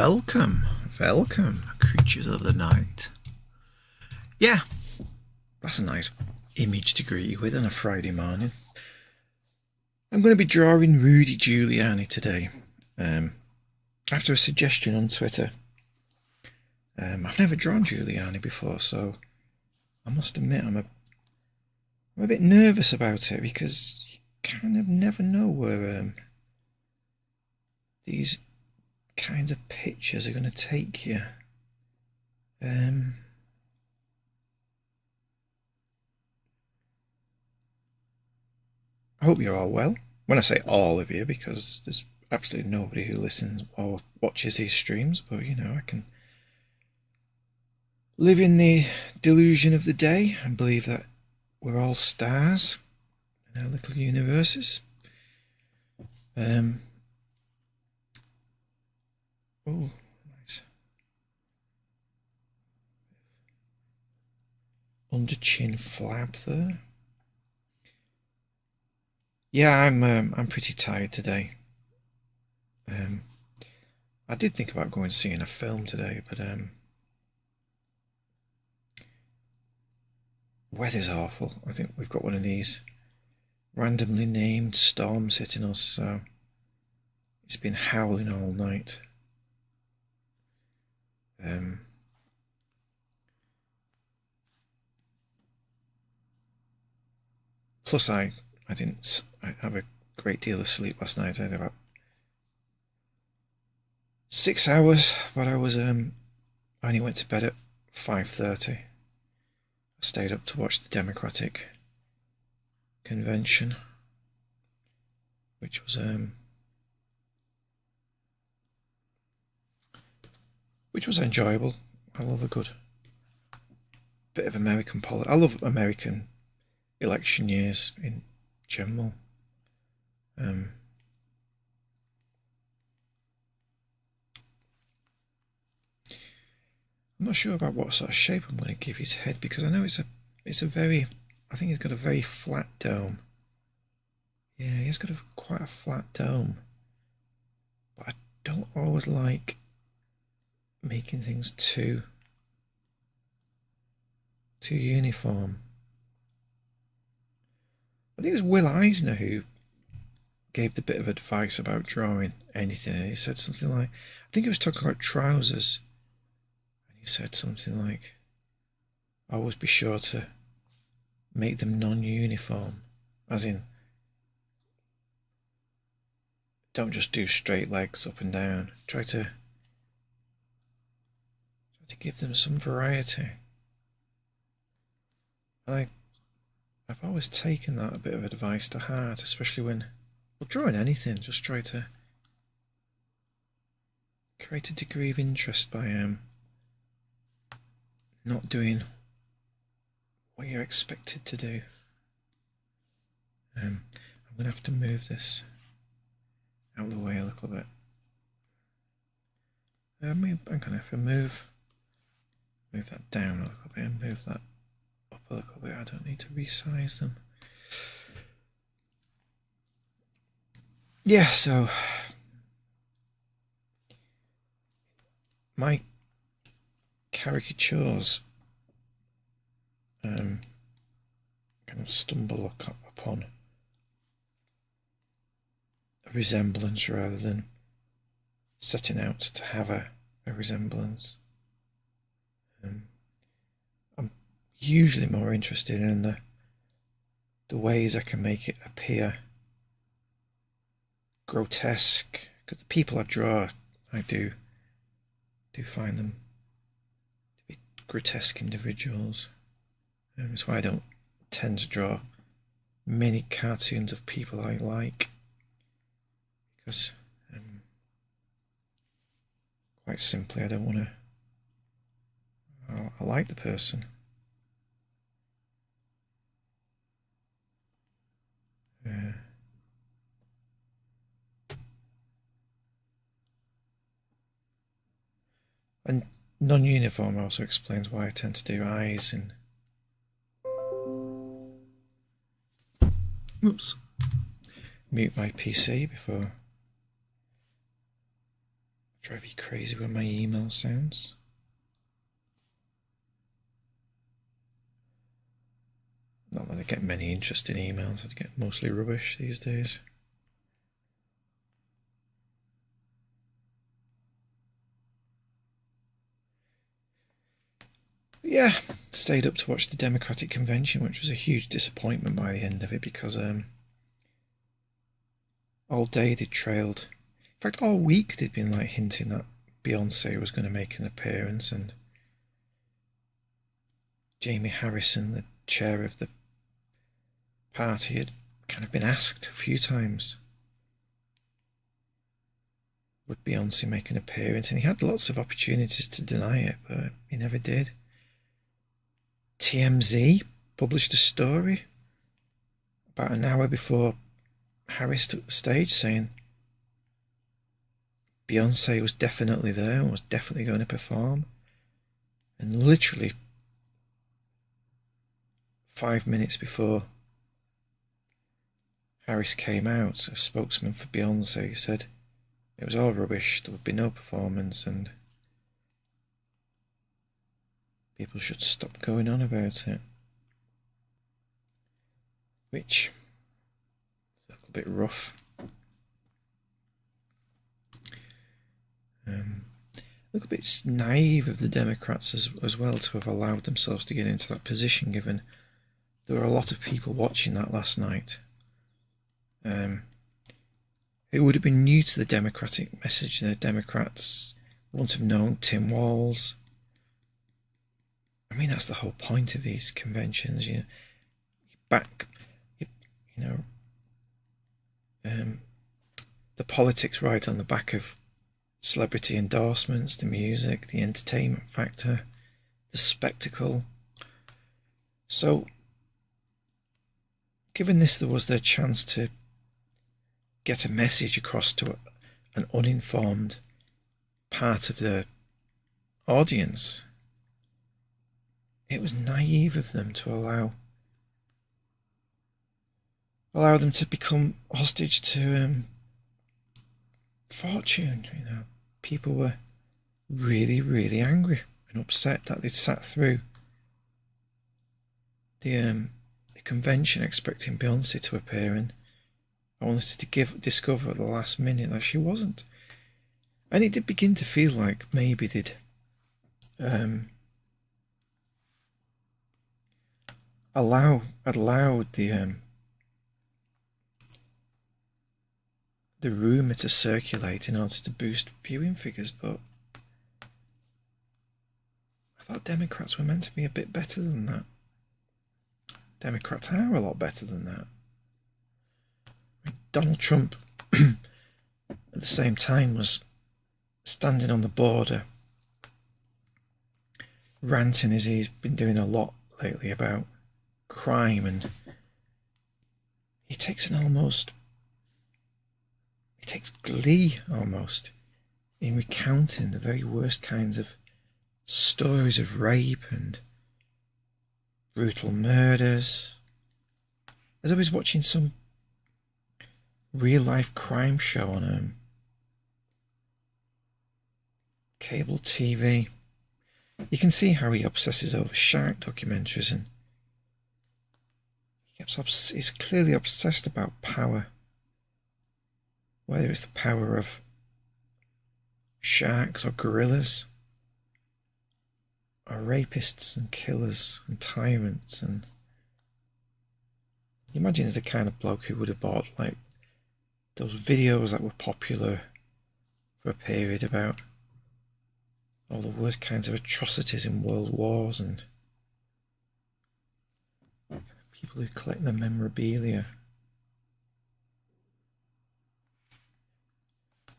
welcome, creatures of the night. Yeah, that's a nice image to greet you with on a Friday morning. I'm going to be drawing Rudy Giuliani today, after a suggestion on Twitter. I've never drawn Giuliani before, so I must admit I'm a bit nervous about it because you kind of never know where these kinds of pictures are going to take you. I hope you're all well. When I say all of you, because there's absolutely nobody who listens or watches these streams, but you know, I can live in the delusion of the day and believe that we're all stars in our little universes. Oh, nice. Under chin flap there. Yeah, I'm pretty tired today. I did think about going and seeing a film today, but weather's awful. I think we've got one of these randomly named storms hitting us, so it's been howling all night. Plus I didn't have a great deal of sleep last night. I had about 6 hours, but I only went to bed at 5:30. I stayed up to watch the Democratic convention, which was enjoyable. I love a good bit of American politics. I love American election years in general. I'm not sure about what sort of shape I'm going to give his head, because I know it's a very, I think he's got a very flat dome. Yeah, he's got quite a flat dome, but I don't always like making things too uniform. I think it was Will Eisner who gave the bit of advice about drawing anything. He said something like, I think he was talking about trousers, and he said something like, always be sure to make them non-uniform, as in, don't just do straight legs up and down. Try to give them some variety. And I've always taken that a bit of advice to heart, especially when drawing anything. Just try to create a degree of interest by not doing what you're expected to do. I'm going to have to move this out of the way a little bit. I'm going to have to move that down a little bit and move that up a little bit. I don't need to resize them. Yeah, so my caricatures kind of stumble upon a resemblance rather than setting out to have a resemblance. I'm usually more interested in the ways I can make it appear grotesque, because the people I draw, I do find them to be grotesque individuals. That's why I don't tend to draw many cartoons of people I like, because quite simply I don't want to. I like the person. And non-uniform also explains why I tend to do eyes and mute my PC before Drive you crazy with my email sounds. Not that I get many interesting emails, I get mostly rubbish these days. Yeah, stayed up to watch the Democratic Convention, which was a huge disappointment by the end of it because all day they'd trailed. In fact, all week they'd been like hinting that Beyonce was going to make an appearance, and Jamie Harrison, the chair of the party, had kind of been asked a few times, would Beyonce make an appearance? And he had lots of opportunities to deny it, but he never did. TMZ published a story about an hour before Harris took the stage saying Beyonce was definitely there and was definitely going to perform. And literally 5 minutes before Harris came out, a spokesman for Beyonce said it was all rubbish, there would be no performance, and people should stop going on about it. Which is a little bit rough. A little bit naive of the Democrats as well to have allowed themselves to get into that position, given there were a lot of people watching that last night. It would have been new to the Democratic message. The Democrats wouldn't have known Tim Walz. I mean, that's the whole point of these conventions. You back, the politics right on the back of celebrity endorsements, the music, the entertainment factor, the spectacle. So, given this, there was their chance to get a message across to an uninformed part of the audience. It was naive of them to allow them to become hostage to fortune. People were really, really angry and upset that they'd sat through the convention expecting Beyonce to appear, and I wanted to discover at the last minute that she wasn't. And it did begin to feel like maybe they'd allowed the rumour to circulate in order to boost viewing figures, but I thought Democrats were meant to be a bit better than that. Democrats are a lot better than that. Donald Trump, at the same time, was standing on the border, ranting, as he's been doing a lot lately, about crime, and he takes glee almost in recounting the very worst kinds of stories of rape and brutal murders, as I was watching some real-life crime show on cable TV. You can see how he obsesses over shark documentaries, and he's clearly obsessed about power, whether it's the power of sharks or gorillas or rapists and killers and tyrants. And you imagine he's the kind of bloke who would have bought like those videos that were popular for a period about all the worst kinds of atrocities in world wars, and people who collect the memorabilia.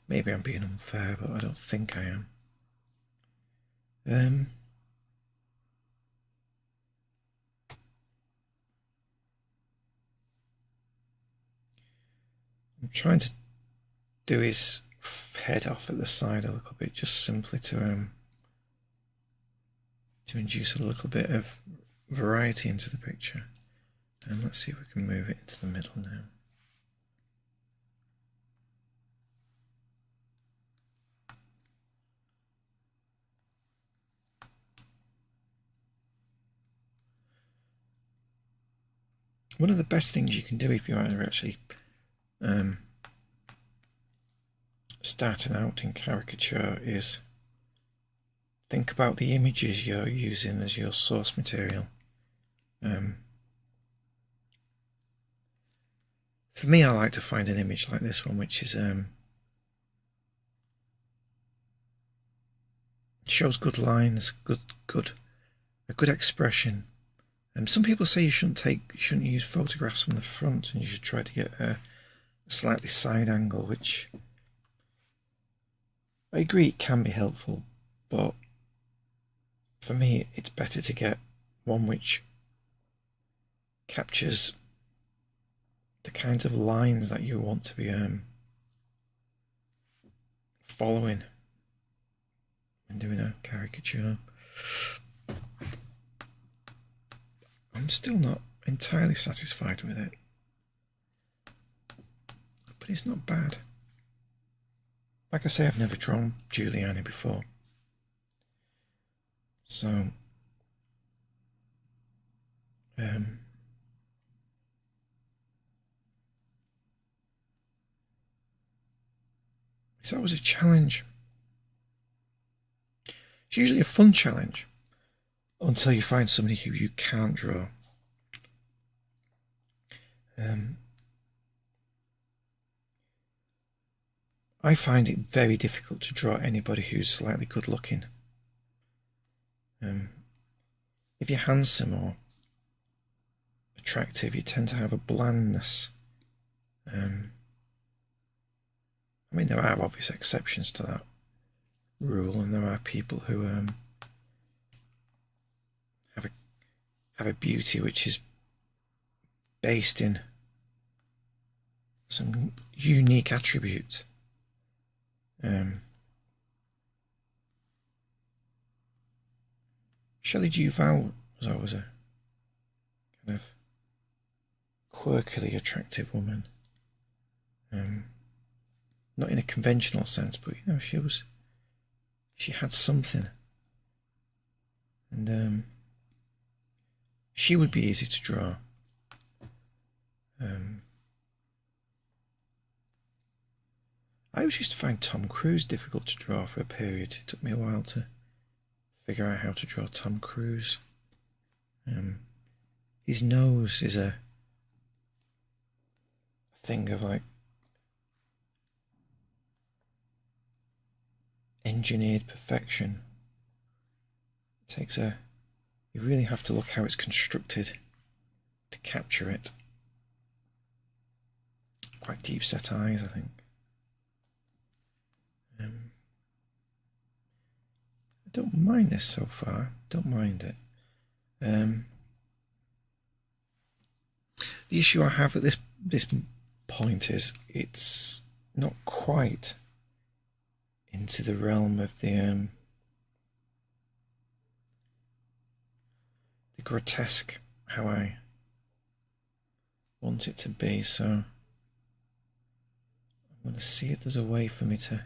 Maybe I'm being unfair, but I don't think I am. I'm trying to do his head off at the side a little bit, just simply to induce a little bit of variety into the picture. And let's see if we can move it into the middle now. one of the best things you can do if you're actually starting out in caricature is think about the images you're using as your source material. For me, I like to find an image like this one, which is shows good lines, a good expression. Some people say you shouldn't use photographs from the front, and you should try to get a slightly side angle, which I agree it can be helpful, but for me it's better to get one which captures the kinds of lines that you want to be following when doing a caricature. I'm still not entirely satisfied with it, but it's not bad. Like I say, I've never drawn Giuliani before, so it's always a challenge. It's usually a fun challenge until you find somebody who you can't draw. I find it very difficult to draw anybody who's slightly good looking. If you're handsome or attractive, you tend to have a blandness. I mean, there are obvious exceptions to that rule, and there are people who have a beauty which is based in some unique attribute. Shelley Duvall was always a kind of quirkily attractive woman. Not in a conventional sense, but you know, she had something, and she would be easy to draw. I always used to find Tom Cruise difficult to draw for a period. It took me a while to figure out how to draw Tom Cruise. His nose is a thing of like engineered perfection. It takes you really have to look how it's constructed to capture it. Quite deep set eyes, I think. I don't mind this so far. Don't mind it. The issue I have at this point is it's not quite into the realm of the grotesque, how I want it to be, so I'm going to see if there's a way for me to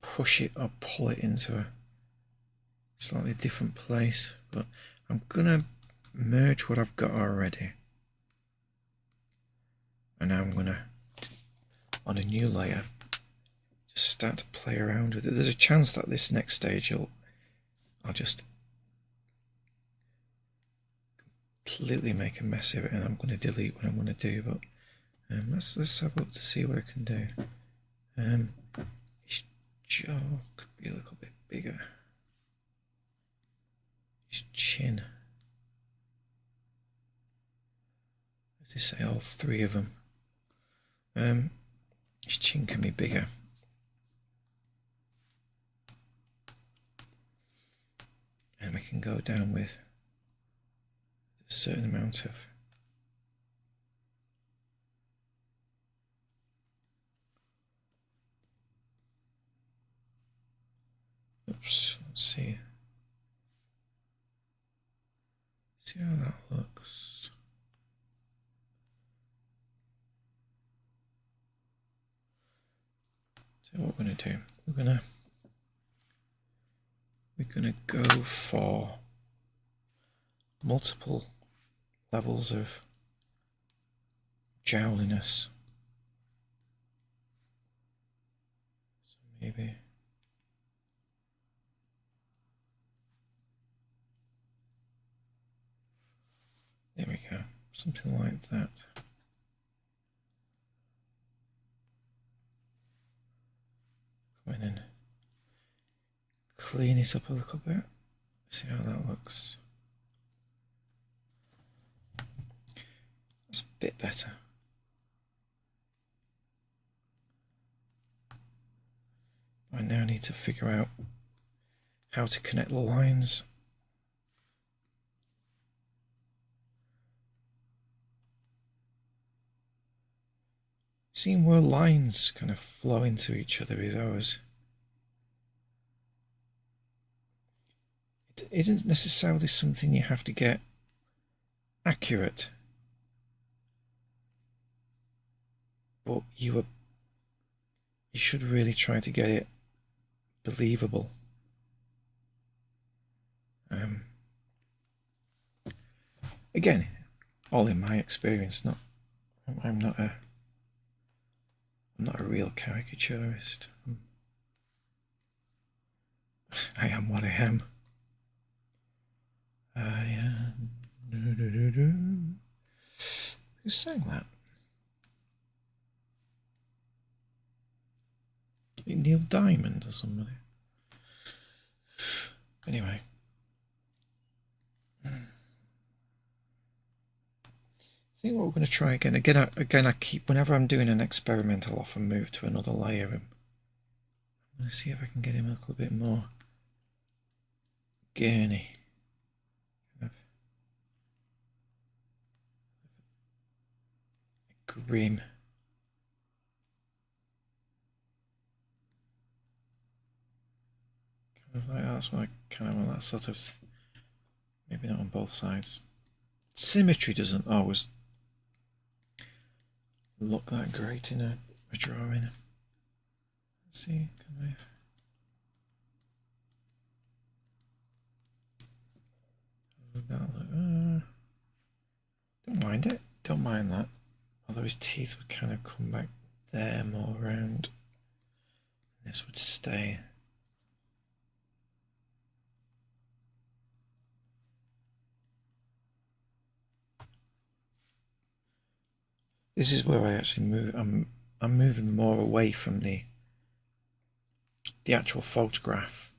push it or pull it into a slightly different place, but I'm going to merge what I've got already, and now I'm going to, on a new layer, just start to play around with it. There's a chance that this next stage I'll just completely make a mess of it, and I'm going to delete what I want to do, but let's have a look to see what I can do. His jaw could be a little bit bigger. His chin. As they say, all three of them. His chin can be bigger. And we can go down with a certain amount of let's see how that looks. So what we're going to do, we're going to go for multiple levels of jowliness. So maybe there we go, something like that. Come in and clean it up a little bit. See how that looks. That's a bit better. I now need to figure out how to connect the lines. Seeing where lines kind of flow into each other is always... It isn't necessarily something you have to get accurate, but you should really try to get it believable. Again, all in my experience. I'm not a real caricaturist. I am what I am. Who sang that? Neil Diamond or somebody? Anyway. I think what we're going to try again. Again, I keep, whenever I'm doing an experiment, I'll often move to another layer. I'm going to see if I can get him a little bit more gurney. Grim. Kind of like that's what I kind of want, that sort of, maybe not on both sides. Symmetry doesn't always look that great in a drawing. Let's see, can I... don't mind it, don't mind that. Although his teeth would kind of come back there more round. This would stay. This is where I actually move. I'm moving more away from the actual photograph,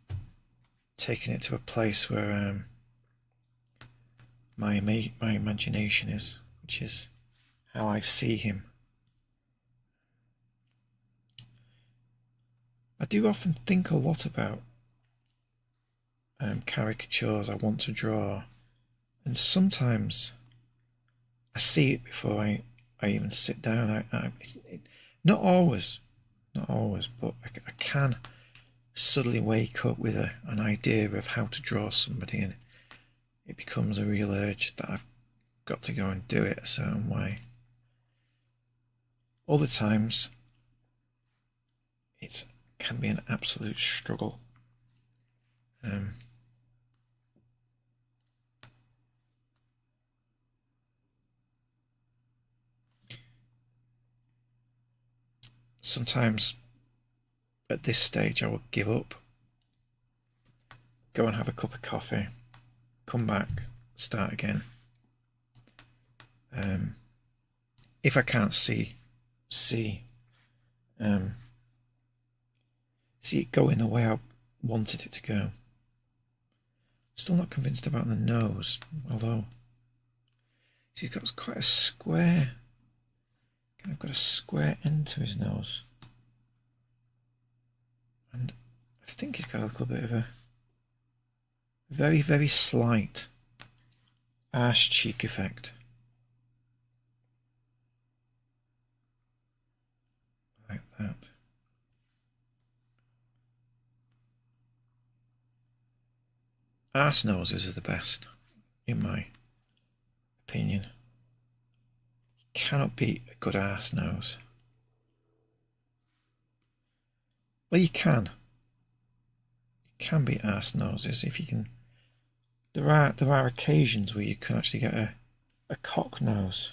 taking it to a place where my imagination is, which is how I see him. I do often think a lot about caricatures I want to draw, and sometimes I see it before I even sit down. Not always, but I can suddenly wake up with an idea of how to draw somebody, and it becomes a real urge that I've got to go and do it a certain way. Other times, it can be an absolute struggle. Sometimes at this stage I will give up, go and have a cup of coffee, come back, start again. If I can't see it going the way I wanted it to go. Still not convinced about the nose, although he's got quite a square, kind of got a square end to his nose, and I think he's got a little bit of a very, very slight arse cheek effect. Like that. Arse noses are the best, in my opinion. You cannot beat a good arse nose. Well, you can. You can beat arse noses if you can There are occasions where you can actually get a cock nose,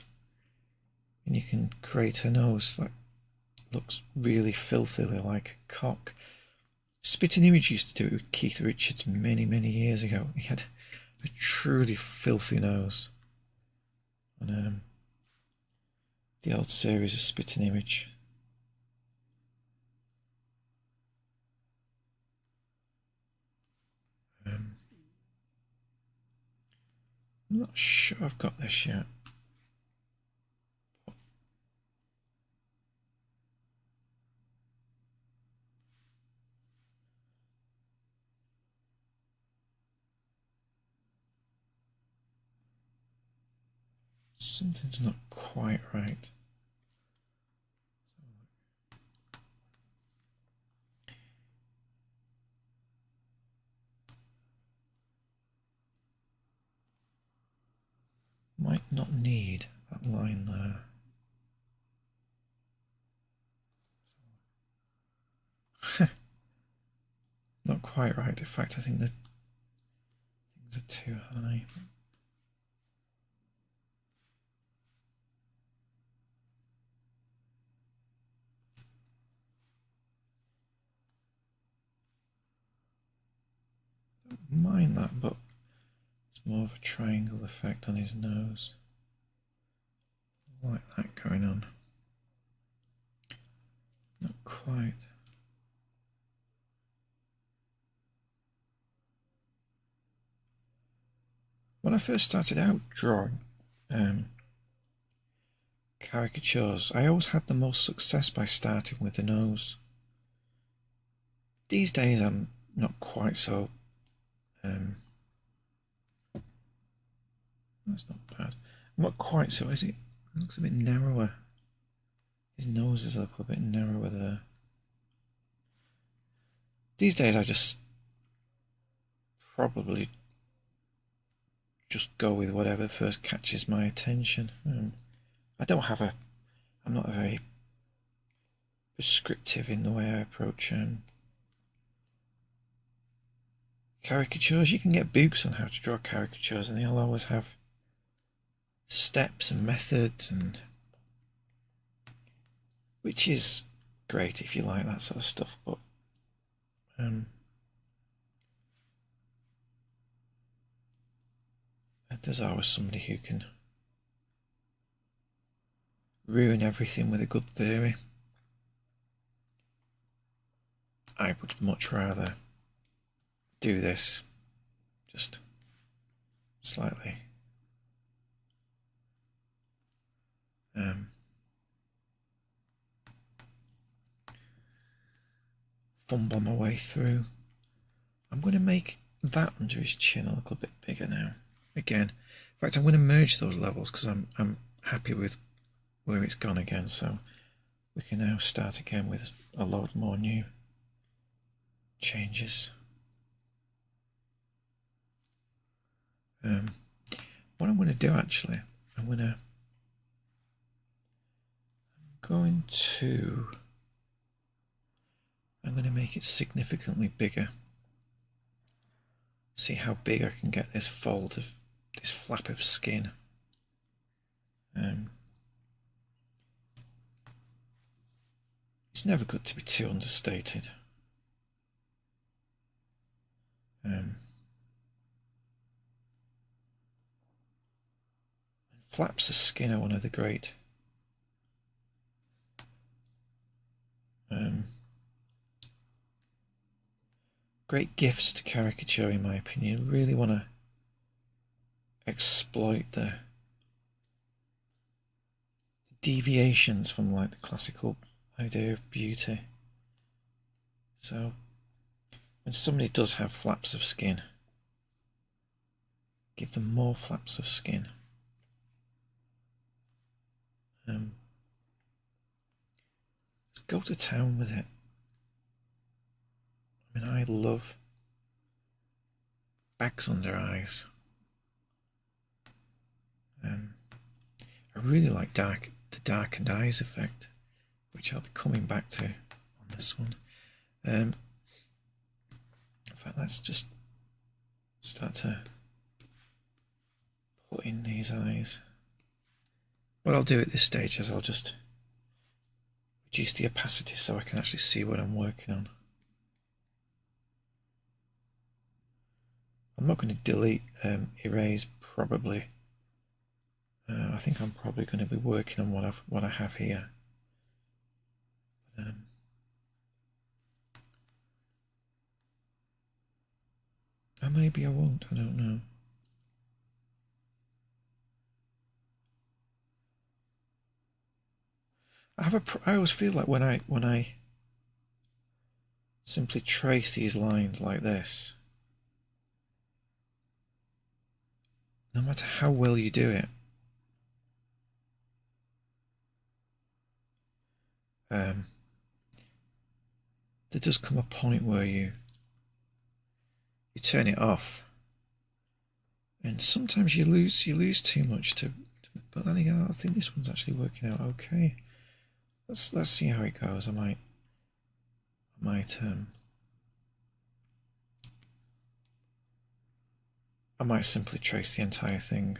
and you can create a nose that looks really filthily like a cock. Spitting Image used to do it with Keith Richards many years ago. He had a truly filthy nose on the old series of Spitting Image. I'm not sure I've got this yet. Something's not quite right. Might not need that line there. Not quite right. In fact, I think the things are too high. Don't mind that, but it's more of a triangle effect on his nose. I like that going on. Not quite. When I first started out drawing caricatures, I always had the most success by starting with the nose. These days I'm not quite so that's not bad. I'm not quite so, is it? It looks a bit narrower. His nose is a little bit narrower there. These days I just probably just go with whatever first catches my attention. I don't have I'm not very prescriptive in the way I approach caricatures. You can get books on how to draw caricatures, and they'll always have steps and methods, and which is great if you like that sort of stuff, but there's always somebody who can ruin everything with a good theory. I would much rather do this just slightly fumble my way through. I'm going to make that under his chin a little bit bigger now. Again, in fact, I'm going to merge those levels because I'm happy with where it's gone again, so we can now start again with a load more new changes. What I'm going to do actually, I'm going to make it significantly bigger. See how big I can get this fold of this flap of skin. It's never good to be too understated. Flaps of skin are one of the great great gifts to caricature, in my opinion. You really want to exploit the deviations from like the classical idea of beauty. So when somebody does have flaps of skin, give them more flaps of skin. Just go to town with it. I mean, I love bags under eyes. I really like the darkened eyes effect, which I'll be coming back to on this one. In fact, let's just start to put in these eyes. What I'll do at this stage is I'll just reduce the opacity so I can actually see what I'm working on. I'm not going to delete erase probably. I think I'm probably going to be working on what I have here. And maybe I won't. I don't know. I always feel like when I simply trace these lines like this, no matter how well you do it, there does come a point where you turn it off, and sometimes you lose too much but then again, I think this one's actually working out okay. Let's see how it goes. I might simply trace the entire thing.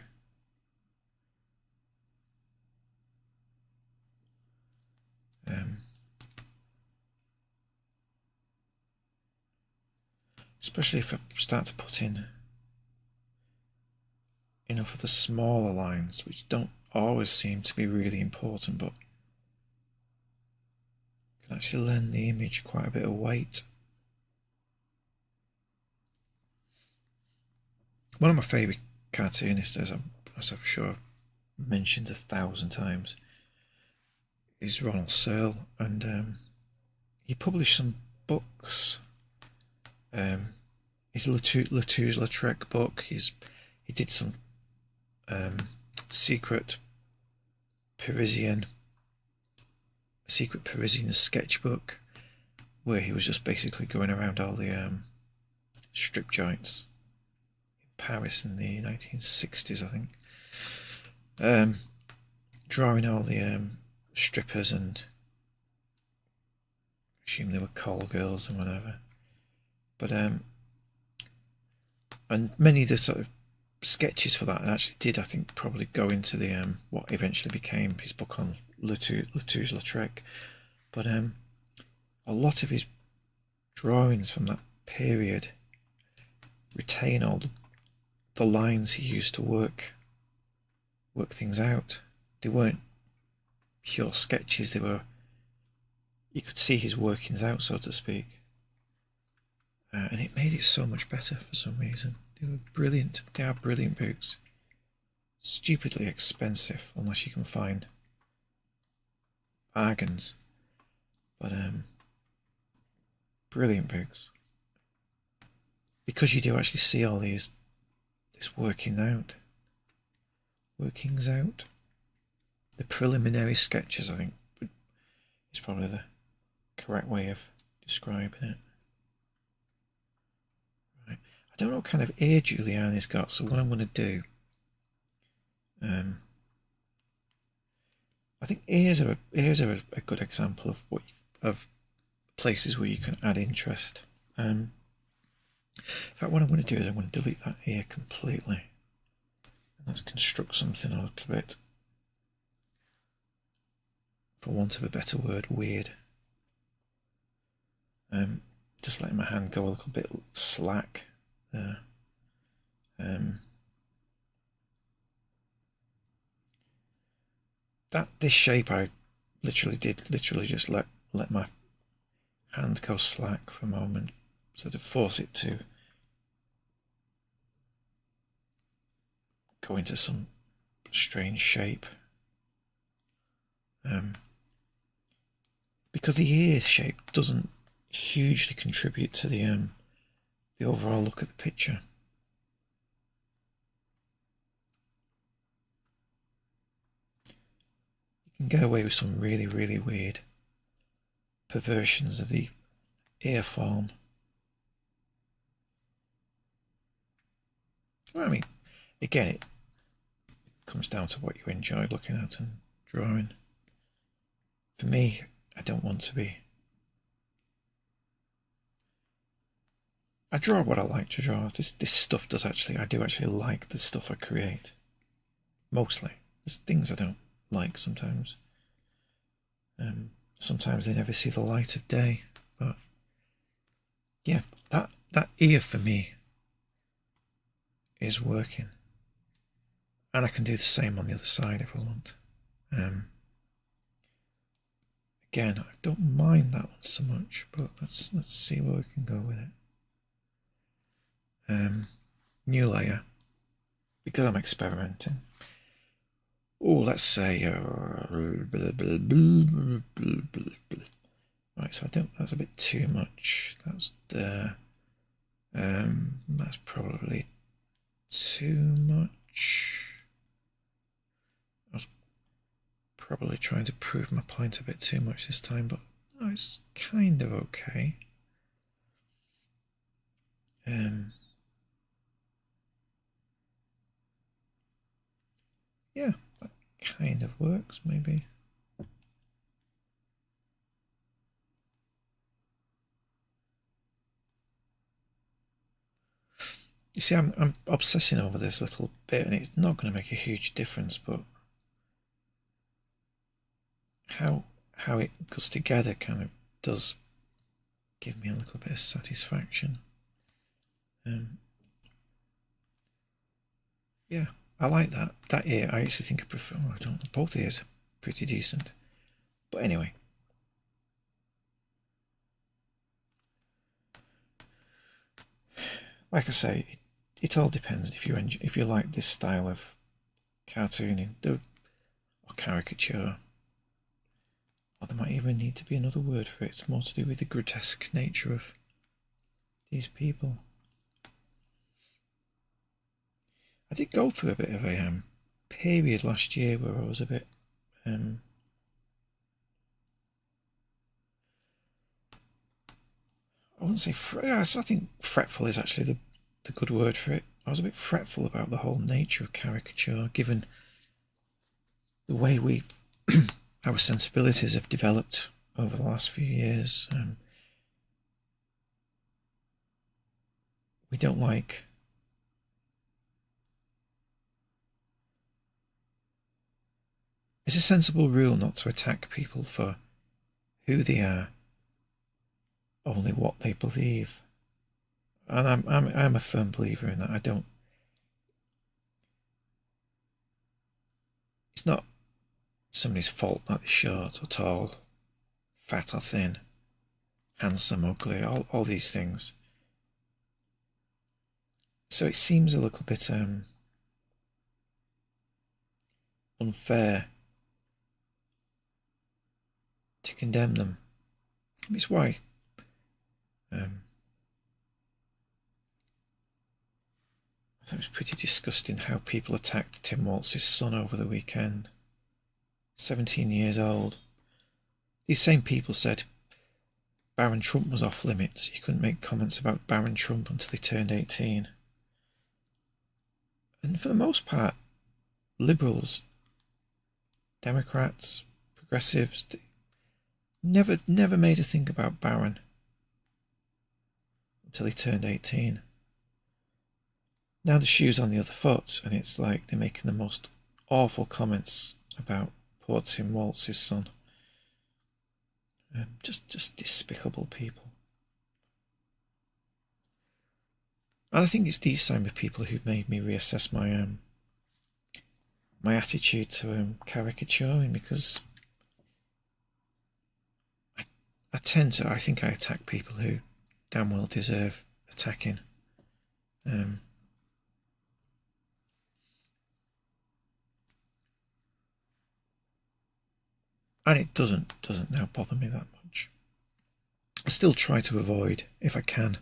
Especially if I start to put in enough of the smaller lines, which don't always seem to be really important, but can actually lend the image quite a bit of weight. One of my favourite cartoonists, as I'm sure I've mentioned 1,000 times, is Ronald Searle, and he published some books. His Lautrec book. He did some secret Parisian sketchbook, where he was just basically going around all the strip joints in Paris in the 1960s, I think, drawing all the strippers, and I assume they were call girls and whatever. But and many of the sort of sketches for that actually did, I think, probably go into the what eventually became his book on Lautrec. But a lot of his drawings from that period retain all the lines he used to work things out. They weren't pure sketches. They were, you could see his workings out, so to speak. And it made it so much better for some reason. They were brilliant. They are brilliant books. Stupidly expensive, unless you can find bargains. But brilliant books. Because you do actually see all this workings out. The preliminary sketches, I think, is probably the correct way of describing it. Right. I don't know what kind of ear Giuliani's got, so what I'm going to do, I think ears are a good example of places where you can add interest. In fact, what I'm going to do is I'm going to delete that ear completely. And let's construct something a little bit, for want of a better word, weird. Just letting my hand go a little bit slack there. This shape I literally just let my hand go slack for a moment, so to force it to go into some strange shape. Because the ear shape doesn't hugely contribute to the overall look at the picture. You can get away with some really, really weird perversions of the ear form. Well, I mean, again, it comes down to what you enjoy looking at and drawing. For me, I don't want to be. I draw what I like to draw. This stuff does actually, I do actually like the stuff I create. Mostly. There's things I don't like sometimes. Sometimes they never see the light of day. But yeah, that ear for me is working. And I can do the same on the other side if I want. Again, I don't mind that one so much, but let's see where we can go with it. New layer, because I'm experimenting. Oh, let's say right. So I don't. That's a bit too much. That's there. That's probably too much. I was probably trying to prove my point a bit too much this time, but no, it's kind of okay. Yeah, that kind of works, maybe. You see, I'm obsessing over this little bit, and it's not going to make a huge difference, but how it goes together kind of does give me a little bit of satisfaction. Yeah, I like that. That ear, I actually think I prefer. Oh, I don't know, both ears are pretty decent. But anyway. Like I say, it all depends if you like this style of cartooning or caricature. Or there might even need to be another word for it. It's more to do with the grotesque nature of these people. I did go through a bit of a period last year where I was a bit I wouldn't say I think fretful is actually the good word for it. I was a bit fretful about the whole nature of caricature, given the way our sensibilities have developed over the last few years. We don't like it's a sensible rule not to attack people for who they are, only what they believe. And I'm a firm believer in that. I don't. It's not somebody's fault that they're short or tall, fat or thin, handsome, ugly, all these things. So it seems a little bit unfair to condemn them. It's why I thought it was pretty disgusting how people attacked Tim Waltz's son over the weekend. 17 years old. These same people said Baron Trump was off limits. You couldn't make comments about Baron Trump until he turned 18. And for the most part, liberals, Democrats, progressives, never made a think about Baron until he turned 18. Now the shoe's on the other foot, and it's like they're making the most awful comments about poor Tim Waltz's son. Just despicable people. And I think it's these same people who've made me reassess my my attitude to caricaturing, because I think I attack people who damn well deserve attacking. And it doesn't now bother me that much. I still try to avoid, if I can,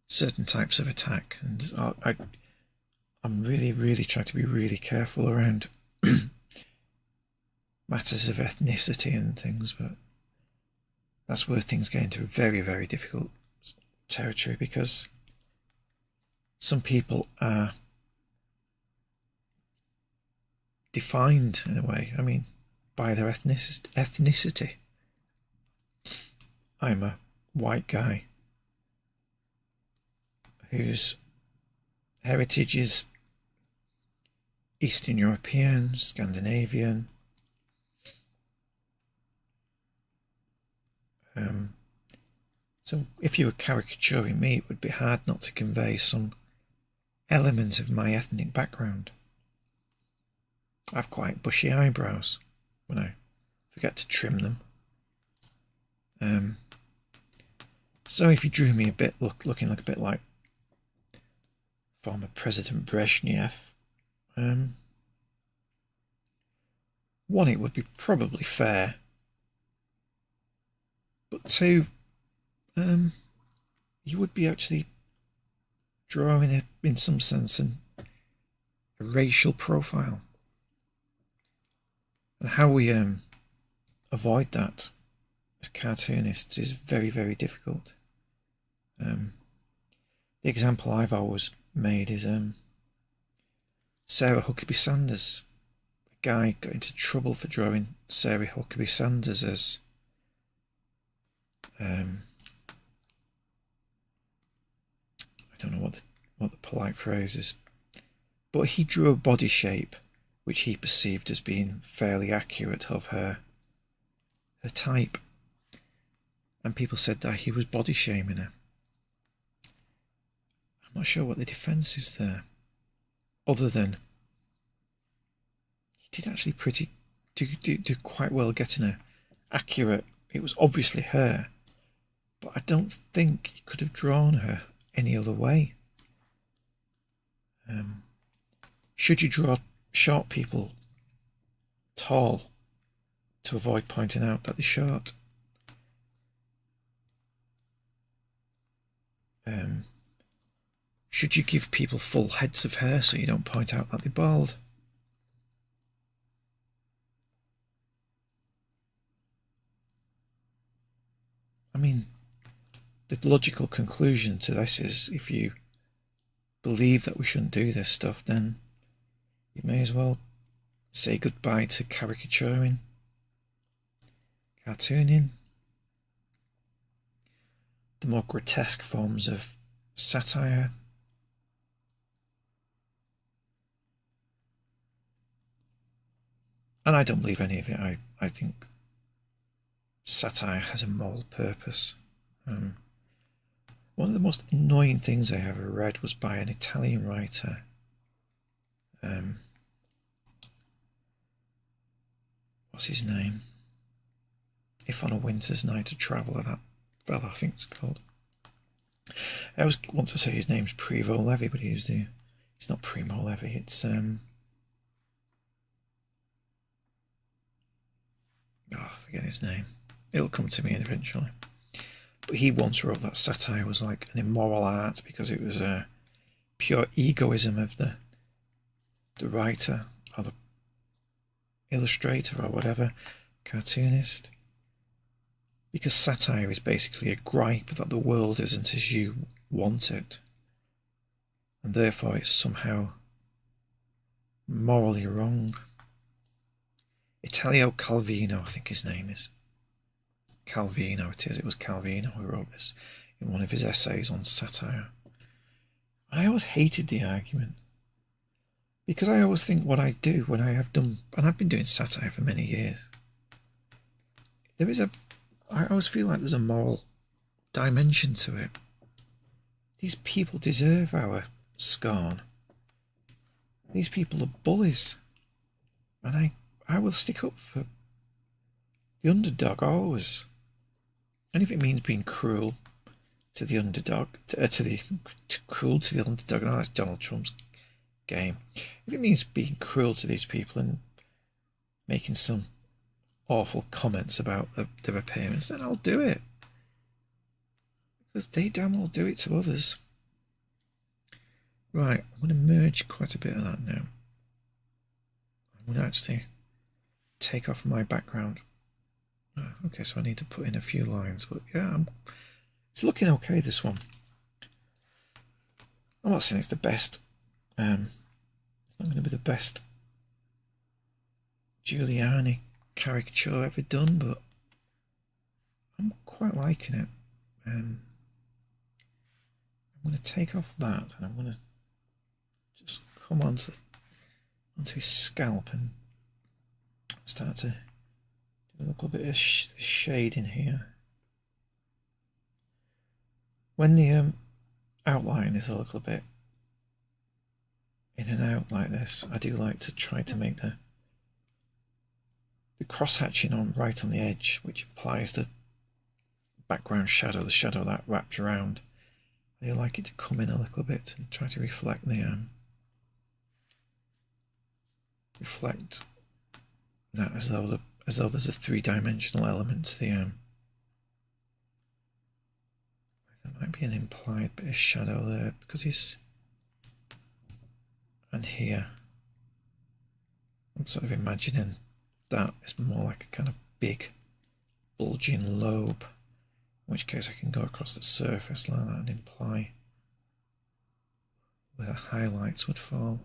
certain types of attack, and I'm really trying to be really careful around matters of ethnicity and things, but that's where things get into very difficult territory, because some people are defined in a way, I mean, by their ethnicity. I'm a white guy who's heritage is Eastern European, Scandinavian. So if you were caricaturing me, it would be hard not to convey some element of my ethnic background. I have quite bushy eyebrows when I forget to trim them. So if you drew me a bit looking like a bit like former President Brezhnev, one, it would be probably fair, but two, you would be actually drawing in some sense a racial profile. And how we avoid that as cartoonists is very, very difficult. The example I've always made is Sarah Huckabee Sanders. A guy got into trouble for drawing Sarah Huckabee Sanders as I don't know what the polite phrase is, but he drew a body shape which he perceived as being fairly accurate of her type, and people said that he was body shaming her. I'm not sure what the defence is there, other than he did actually do quite well getting her accurate. It was obviously her, but I don't think he could have drawn her any other way. Should you draw short people tall to avoid pointing out that they're short? Should you give people full heads of hair so you don't point out that they're bald? I mean, the logical conclusion to this is, if you believe that we shouldn't do this stuff, then you may as well say goodbye to caricaturing, cartooning, the more grotesque forms of satire. And I don't believe any of it. I think satire has a moral purpose. One of the most annoying things I ever read was by an Italian writer. What's his name? If on a Winter's Night a Traveller, that fella, I think it's called. I always want to say his name's Primo Levi, but it's not Primo Levi, it's I forget his name. It'll come to me eventually. But he once wrote that satire was like an immoral art because it was a pure egoism of the writer or the illustrator or whatever, cartoonist. Because satire is basically a gripe that the world isn't as you want it, and therefore it's somehow morally wrong. Italo Calvino, I think his name is. Calvino it is. It was Calvino who wrote this in one of his essays on satire. And I always hated the argument, because I always think what I do when I have done, and I've been doing satire for many years, I always feel like there's a moral dimension to it. These people deserve our scorn. These people are bullies. And I will stick up for the underdog always. And if it means being cruel to the underdog, cruel to the underdog, no, that's Donald Trump's game. If it means being cruel to these people and making some awful comments about their appearance, then I'll do it. Because they damn well do it to others. Right, I'm going to merge quite a bit of that now. I'm going to actually take off my background. Okay, so I need to put in a few lines, but yeah, it's looking okay, this one. I'm not saying it's the best. It's not going to be the best Giuliani caricature ever done, but I'm quite liking it. I'm going to take off that, and I'm going to come onto his scalp and start to do a little bit of shade in here. When the outline is a little bit in and out like this, I do like to try to make the cross-hatching on right on the edge, which applies the background shadow, the shadow that wraps around. I do like it to come in a little bit and try to reflect the that as though there's a three-dimensional element to the there might be an implied bit of shadow there because he's, and here I'm sort of imagining that is more like a kind of big bulging lobe, in which case I can go across the surface like that and imply where the highlights would fall.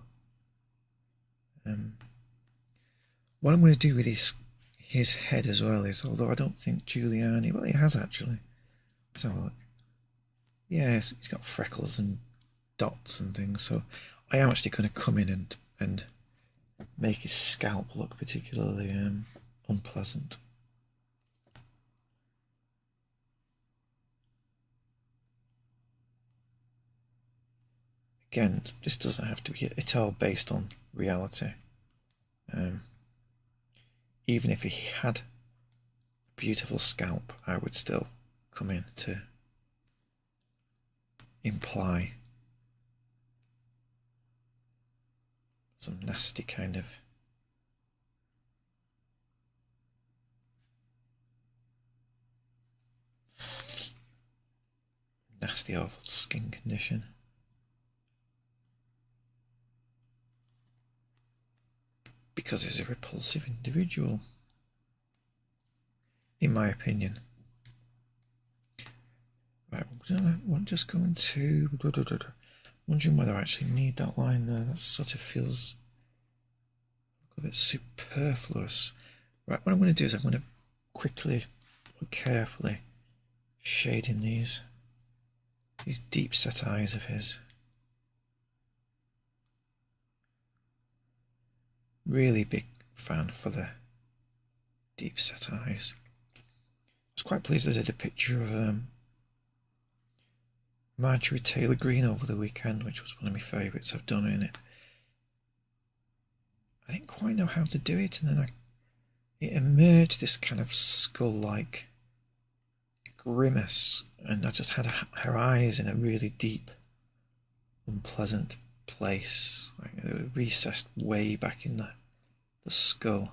What I'm going to do with his head as well is, although I don't think Giuliani, well, he has actually. Let's have a look. Yeah, he's got freckles and dots and things, so I am actually going to come in and make his scalp look particularly unpleasant. Again, this doesn't have to be, it's all based on reality. Even if he had a beautiful scalp, I would still come in to imply some nasty kind of nasty, awful skin condition. Because he's a repulsive individual, in my opinion. Right, I'm just going to wondering whether I actually need that line there. That sort of feels a little bit superfluous. Right, what I'm going to do is I'm going to quickly but carefully shade in these deep set eyes of his. Really big fan for the deep set eyes. I was quite pleased I did a picture of Marjorie Taylor Greene over the weekend, which was one of my favourites I've done in it. I didn't quite know how to do it, and then it emerged this kind of skull-like grimace, and I just had her eyes in a really deep, unpleasant place, like they were recessed way back in the skull,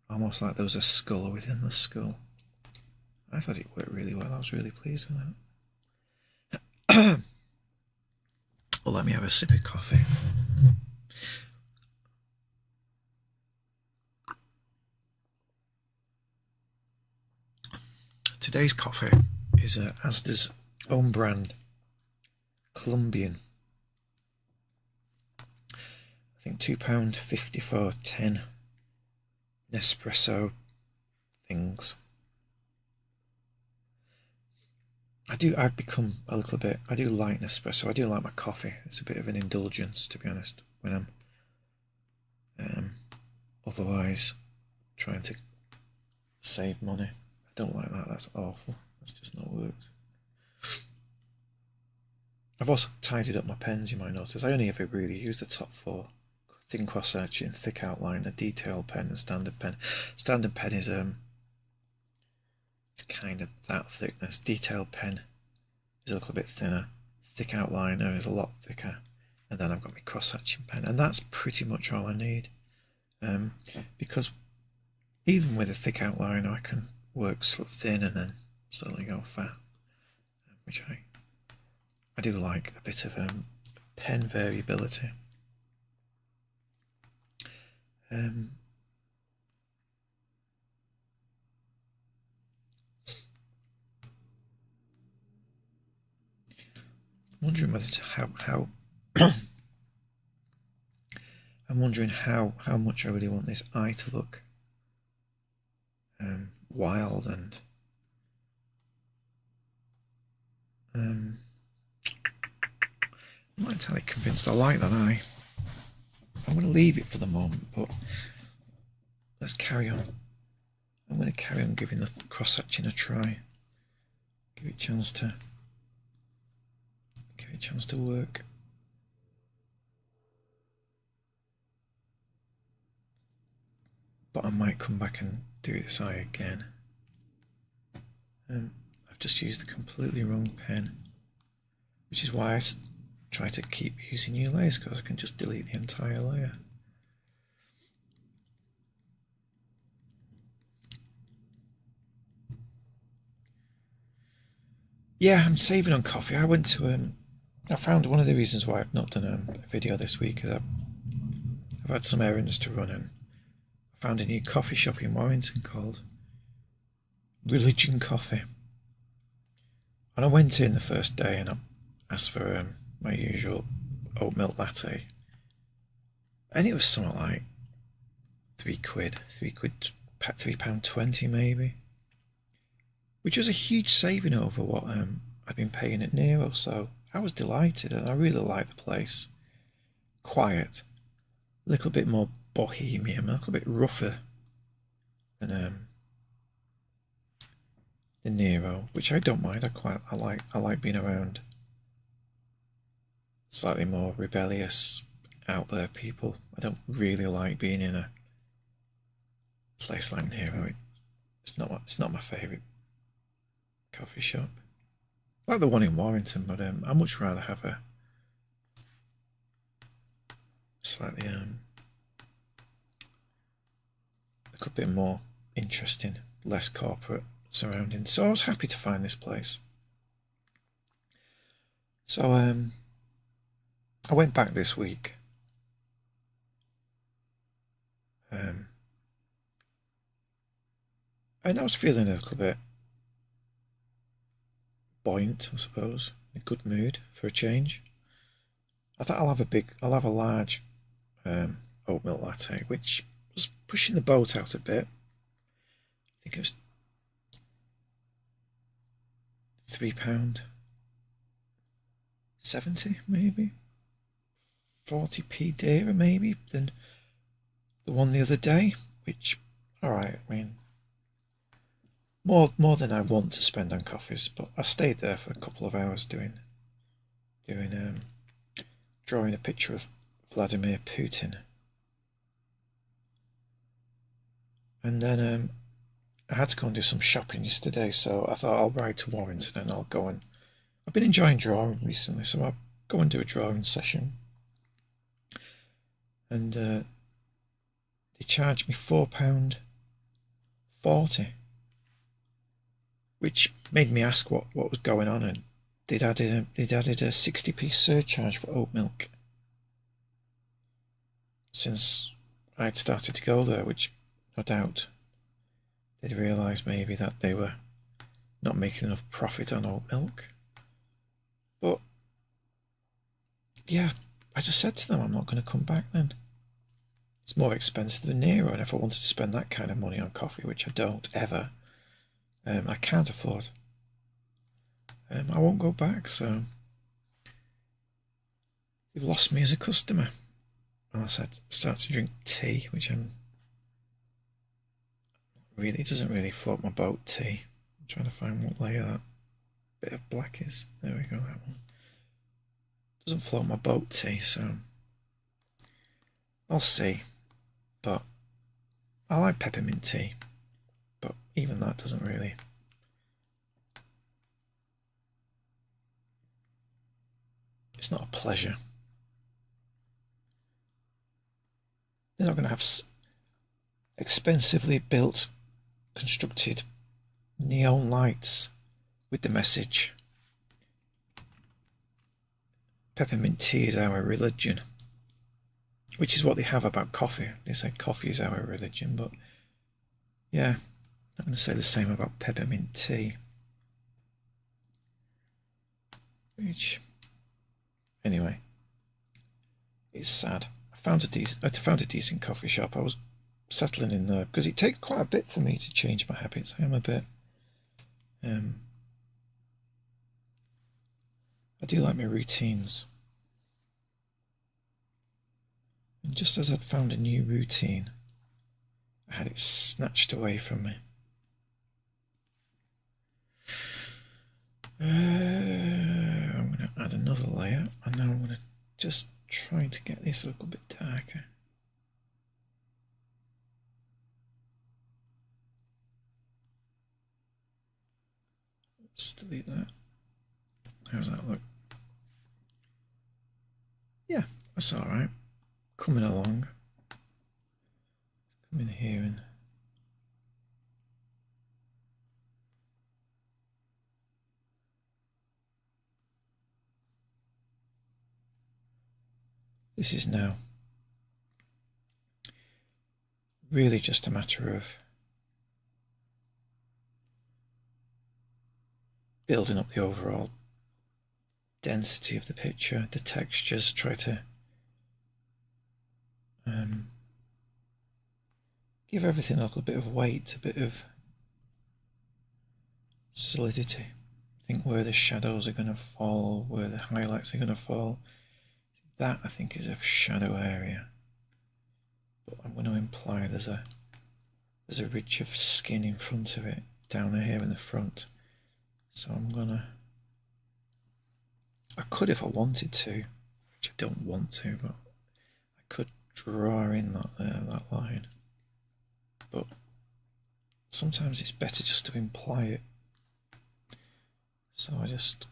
almost like there was a skull within the skull. I thought it worked really well. I was really pleased with that. Well, let me have a sip of coffee. Today's coffee is Asda's own brand, Colombian. I think £2.50 for 10 Nespresso things. I've become a little bit, I do like Nespresso, I do like my coffee. It's a bit of an indulgence, to be honest, when I'm otherwise trying to save money. I don't like that, that's awful. That's just not worked. I've also tidied up my pens, you might notice. I only ever really use the top four. Thin cross-hatching, thick outline, a detail pen, and standard pen. Standard pen is it's kind of that thickness. Detailed pen is a little bit thinner. Thick outliner is a lot thicker. And then I've got my cross-hatching pen, and that's pretty much all I need. Because even with a thick outliner, I can work thin and then slowly go fat, which I do like a bit of pen variability. Wondering whether how I'm wondering how much I really want this eye to look wild and I'm not entirely convinced I like that eye. I'm going to leave it for the moment, but let's carry on. I'm going to carry on giving the cross-hatching a try. Give it a chance to work. But I might come back and do this eye again. I've just used the completely wrong pen, which is why I try to keep using new layers, because I can just delete the entire layer. Yeah, I'm saving on coffee. I went to I found one of the reasons why I've not done a video this week is I've had some errands to run, and I found a new coffee shop in Warrington called Religion Coffee. And I went in the first day and I asked for my usual oat milk latte, and it was something like £3.20 maybe, which was a huge saving over what I'd been paying at Nero. So I was delighted, and I really liked the place. Quiet, a little bit more bohemian, a little bit rougher than Nero, which I don't mind. I like being around slightly more rebellious, out there people. I don't really like being in a place like Nero. It's not my favourite coffee shop. I like the one in Warrington, but I'd much rather have a slightly a little bit more interesting, less corporate surroundings. So I was happy to find this place. So I went back this week. And I was feeling a little bit buoyant, I suppose, in a good mood for a change. I thought I'll have a large oat milk latte, which was pushing the boat out a bit. I think it was £3.70 maybe, 40p dearer maybe than the one the other day, which, alright, I mean, more than I want to spend on coffees, but I stayed there for a couple of hours drawing a picture of Vladimir Putin. And then I had to go and do some shopping yesterday, so I thought I'll ride to Warrington and I'll go and... I've been enjoying drawing recently, so I'll go and do a drawing session. And they charged me £4.40, which made me ask what was going on, and they'd added a 60p surcharge for oat milk since I'd started to go there, which no doubt they'd realised maybe that they were not making enough profit on oat milk. But yeah, I just said to them, I'm not going to come back then. It's more expensive than Nero, and if I wanted to spend that kind of money on coffee, which I don't ever, I can't afford. I won't go back, so they've lost me as a customer. Unless I start to drink tea, which it doesn't really float my boat, tea. I'm trying to find what layer that bit of black is. There we go, that one. Doesn't float my boat, tea, so I'll see. But I like peppermint tea, but even that doesn't really... It's not a pleasure. They're not going to have expensively built, constructed neon lights with the message, peppermint tea is our religion, which is what they have about coffee. They say coffee is our religion, but yeah, I'm going to say the same about peppermint tea. Which, anyway, it's sad. I found a decent coffee shop. I was settling in there because it takes quite a bit for me to change my habits. I am a bit I do like my routines. And just as I'd found a new routine, I had it snatched away from me. I'm going to add another layer, and now I'm going to just try to get this a little bit darker. Just delete that. How's that look? Yeah, that's alright. Coming along. Come in here and this is now really just a matter of building up the overall density of the picture, the textures, try to give everything a little bit of weight, a bit of solidity. Think where the shadows are going to fall, where the highlights are going to fall. That, I think, is a shadow area. But I'm going to imply there's a ridge of skin in front of it, down here in the front. So I'm going to... I could if I wanted to, which I don't want to, but I could draw in that line. But sometimes it's better just to imply it. So I just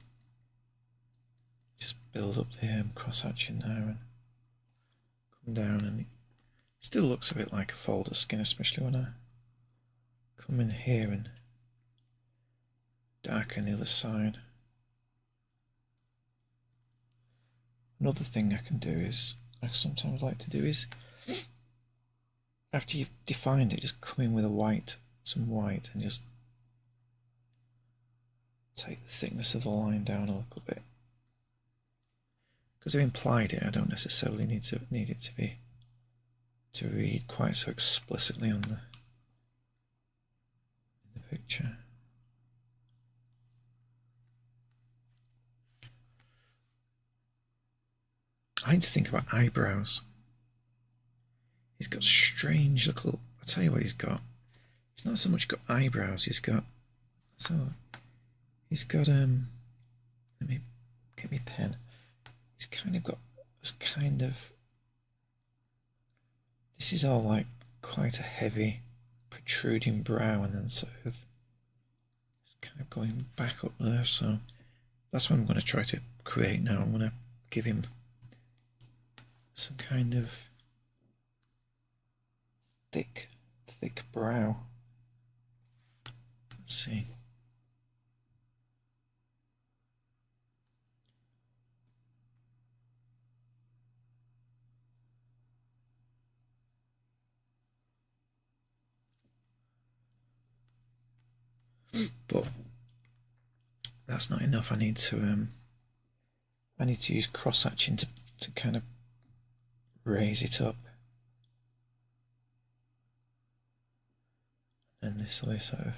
build up the cross-hatching there and come down, and it still looks a bit like a fold of skin, especially when I come in here and darken the other side. Another thing I can do is, I sometimes like to do is, after you've defined it, just come in with some white, and just take the thickness of the line down a little bit. Because I've implied it, I don't necessarily need it to read quite so explicitly on in the picture. I need to think about eyebrows. He's got strange little... I'll tell you what he's got. He's not so much got eyebrows, he's got... let me get me pen. He's kind of got this kind of... This is all like quite a heavy protruding brow, and then sort of it's kind of going back up there. So that's what I'm going to try to create now. I'm going to give him some kind of thick brow. Let's see. But that's not enough. I need to use cross-hatching to kind of raise it up. And this way, sort of.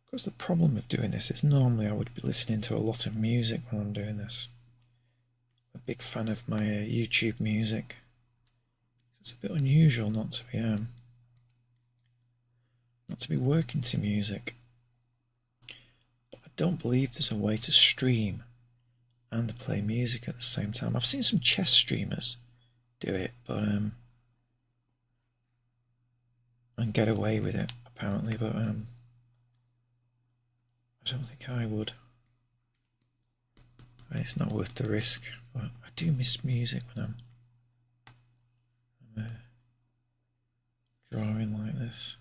Because the problem of doing this is normally I would be listening to a lot of music when I'm doing this. I'm a big fan of my YouTube music. It's a bit unusual not to be working to music. But I don't believe there's a way to stream and play music at the same time. I've seen some chess streamers do it, but and get away with it apparently, but I don't think I would. It's not worth the risk, but I do miss music when I'm drawing like this.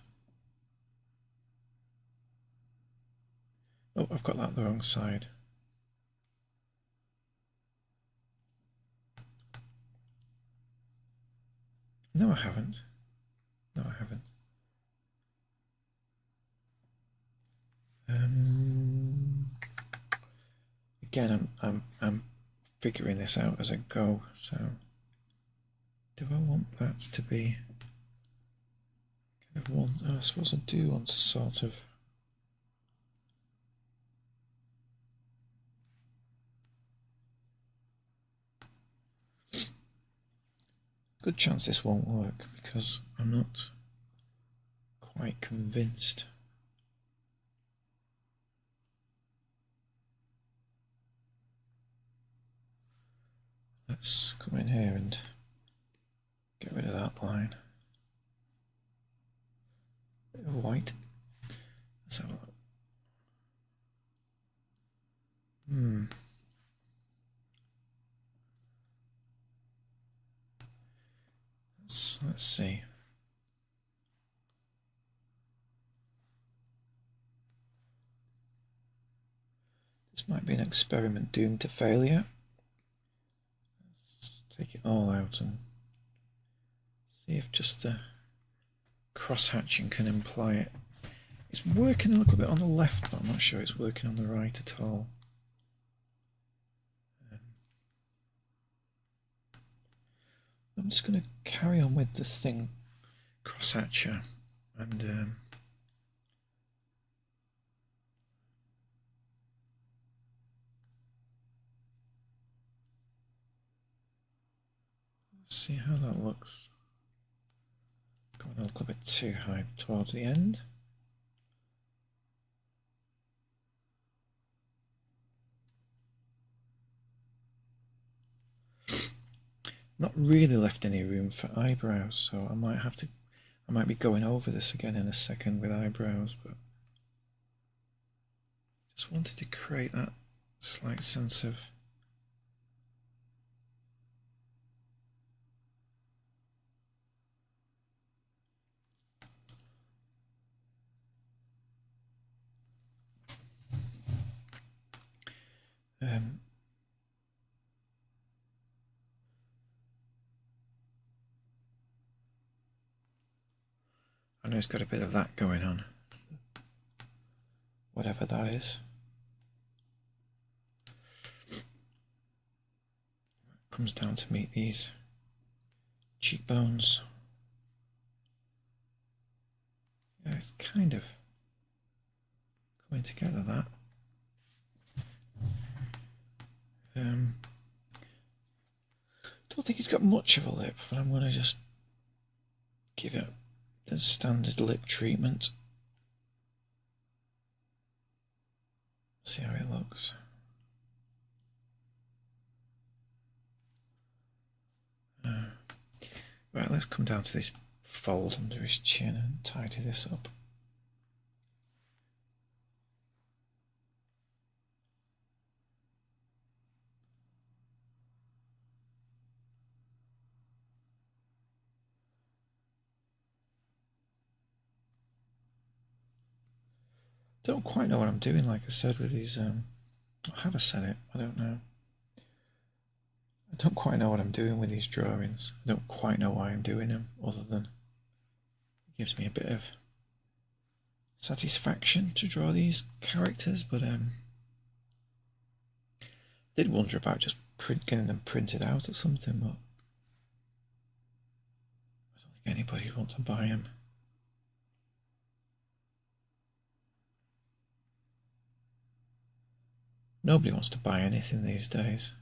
Oh, I've got that the wrong side. No, I haven't. No, I haven't. Again, I'm figuring this out as I go, so Do I want that to be kind of one? Oh, I suppose I do want to sort of. Good chance this won't work because I'm not quite convinced. Let's come in here and get rid of that line. Bit of white. Let's have a look. Let's see. This might be an experiment doomed to failure. Let's take it all out and see if just the cross-hatching can imply it. It's working a little bit on the left, but I'm not sure it's working on the right at all. I'm just going to carry on with the thing cross-hatcher and see how that looks. Going a little bit too high towards the end. Not really left any room for eyebrows, so I might be going over this again in a second with eyebrows, but just wanted to create that slight sense of I know it's got a bit of that going on, whatever that is. Comes down to meet these cheekbones. Yeah, it's kind of coming together, that. Don't think he's got much of a lip, but I'm going to just give it the standard lip treatment. See how it looks. Right, let's come down to this fold under his chin and tidy this up. Don't quite know what I'm doing, like I said, with these. Have I said it? I don't know. I don't quite know what I'm doing with these drawings. I don't quite know why I'm doing them, other than it gives me a bit of satisfaction to draw these characters, but I did wonder about just getting them printed out or something, but I don't think anybody would want to buy them. Nobody wants to buy anything these days.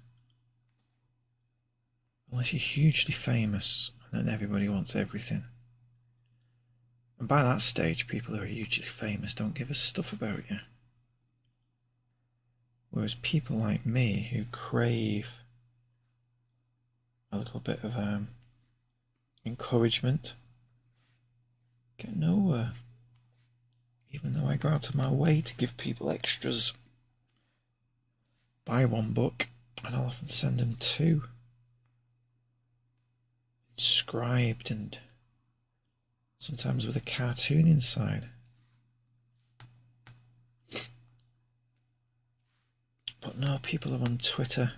Unless you're hugely famous, and then everybody wants everything. And by that stage, people who are hugely famous don't give a stuff about you. Whereas people like me who crave a little bit of encouragement get nowhere. Even though I go out of my way to give people extras. Buy one book and I'll often send them two. Inscribed and sometimes with a cartoon inside. But no, people are on Twitter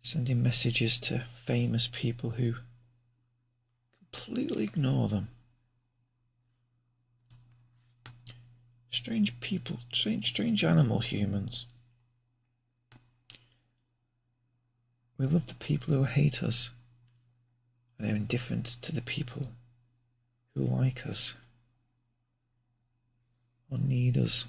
sending messages to famous people who completely ignore them. Strange people, strange animal humans. We love the people who hate us, and are indifferent to the people who like us or need us.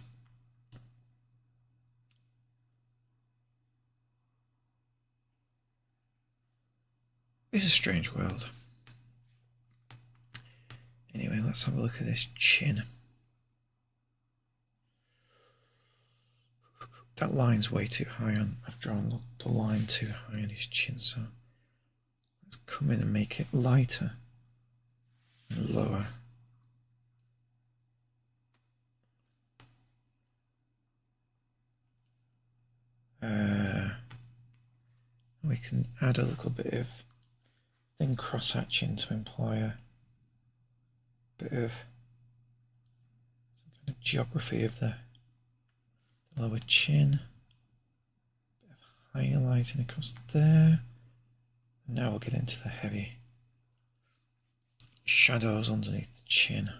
It's a strange world. Anyway, let's have a look at this chin. That line's way too high on. I've drawn the line too high on his chin, so let's come in and make it lighter and lower. We can add a little bit of thin cross-hatching to imply a bit of some kind of geography of the lower chin. A bit of highlighting across there. And now we'll get into the heavy shadows underneath the chin.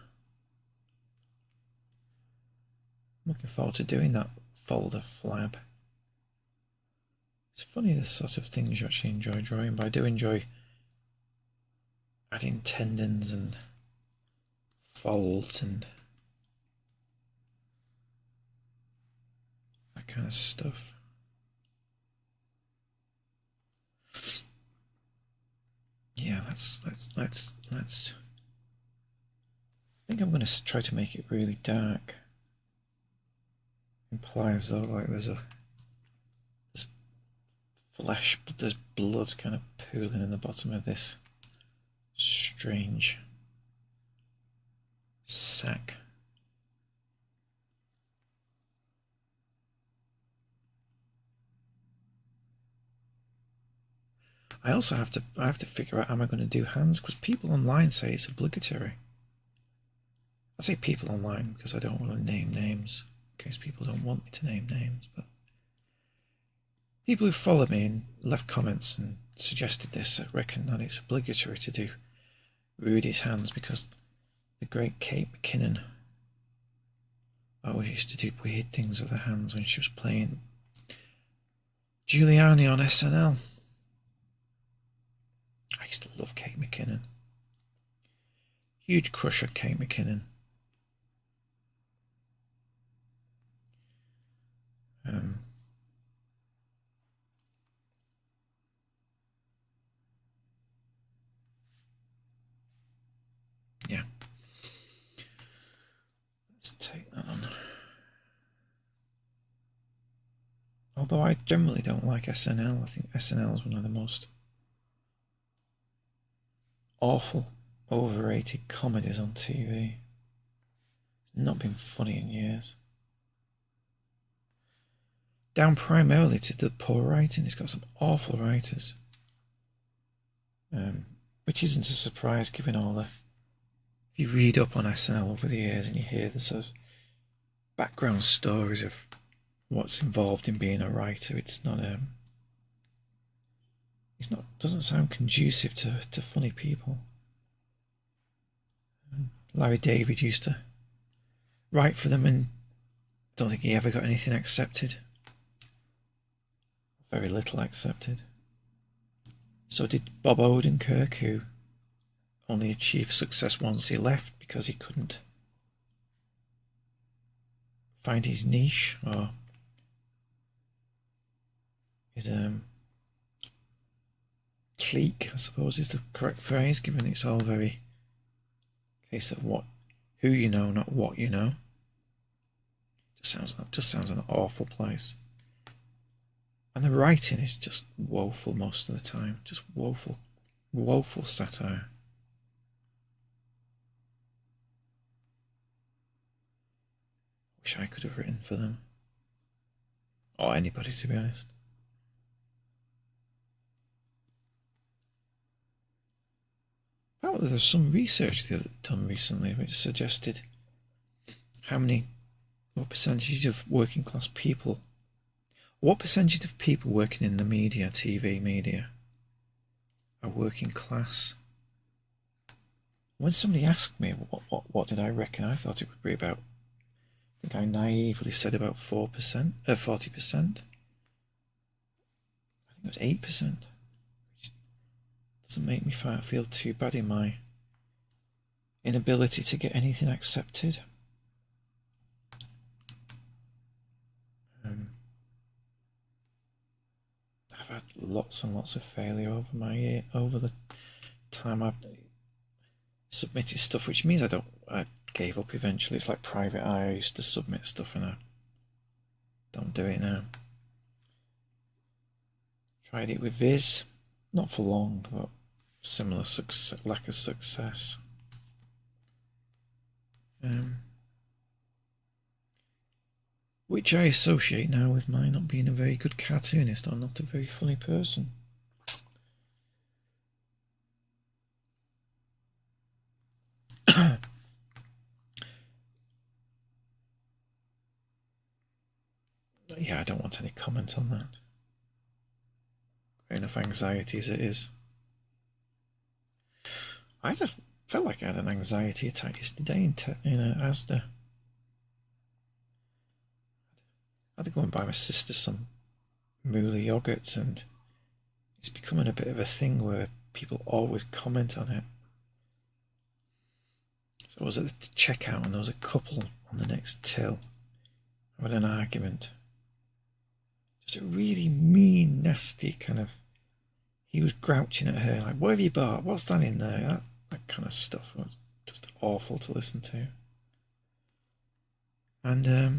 I'm looking forward to doing that folder flab. It's funny the sort of things you actually enjoy drawing, but I do enjoy adding tendons and folds and that kind of stuff. Yeah, let's I think I'm going to try to make it really dark. Implies though like there's flesh, but there's blood kind of pooling in the bottom of this strange sack. I also have to figure out how am I going to do hands, because people online say it's obligatory. I say people online because I don't want to name names in case people don't want me to name names, but people who followed me and left comments and suggested this reckon that it's obligatory to do Rudy's hands because the great Kate McKinnon always used to do weird things with her hands when she was playing Giuliani on SNL. I used to love Kate McKinnon. Huge crush of Kate McKinnon. Yeah. Let's take that on. Although I generally don't like SNL. I think SNL is one of the most awful, overrated comedies on TV. It's not been funny in years. Down primarily to the poor writing. It's got some awful writers. Which isn't a surprise given all the... If you read up on SNL over the years and you hear the sort of background stories of what's involved in being a writer, it's not doesn't sound conducive to funny people. Larry David used to write for them and I don't think he ever got anything accepted. Very little accepted. So did Bob Odenkirk, who only achieved success once he left because he couldn't find his niche, or his clique, I suppose is the correct phrase, given it's all very case of who you know, not what you know. Just sounds an awful place. And the writing is just woeful most of the time. Just woeful satire. Wish I could have written for them. Or anybody, to be honest. Apparently there's some research done recently which suggested what percentage of working class people, what percentage of people working in the media, TV media, are working class. When somebody asked me what did I reckon, I thought it would be about, I think I naively said about 40%. I think it was 8%. doesn't make me feel too bad in my inability to get anything accepted. I've had lots and lots of failure over the time I've submitted stuff, which means I gave up eventually. It's like private eye. I used to submit stuff and I don't do it now. Tried it with Viz, not for long, but similar lack of success. Which I associate now with my not being a very good cartoonist or not a very funny person. Yeah, I don't want any comment on that. Got enough anxiety as it is. I just felt like I had an anxiety attack yesterday in Asda. I had to go and buy my sister some Moolah yogurts, and it's becoming a bit of a thing where people always comment on it. So I was at the checkout and there was a couple on the next till. I had an argument. Just a really mean, nasty kind of... He was grouching at her, like, what have you bought? What's that in there? That kind of stuff was just awful to listen to. And I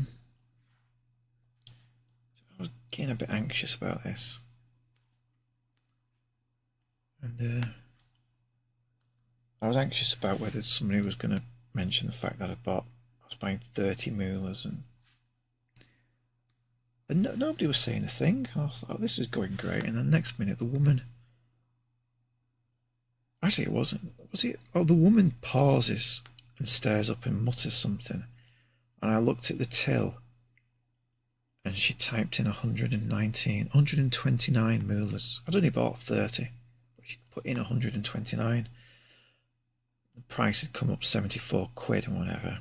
was getting a bit anxious about this. And I was anxious about whether somebody was going to mention the fact that I was buying 30 Moolahs, and nobody was saying a thing. I was like, oh, this is going great. And then the next minute, the woman... Actually, it wasn't. Was it? Oh, the woman pauses and stares up and mutters something. And I looked at the till, and she typed in 129 Moolahs. I'd only bought 30, but she put in 129. The price had come up 74 quid and whatever.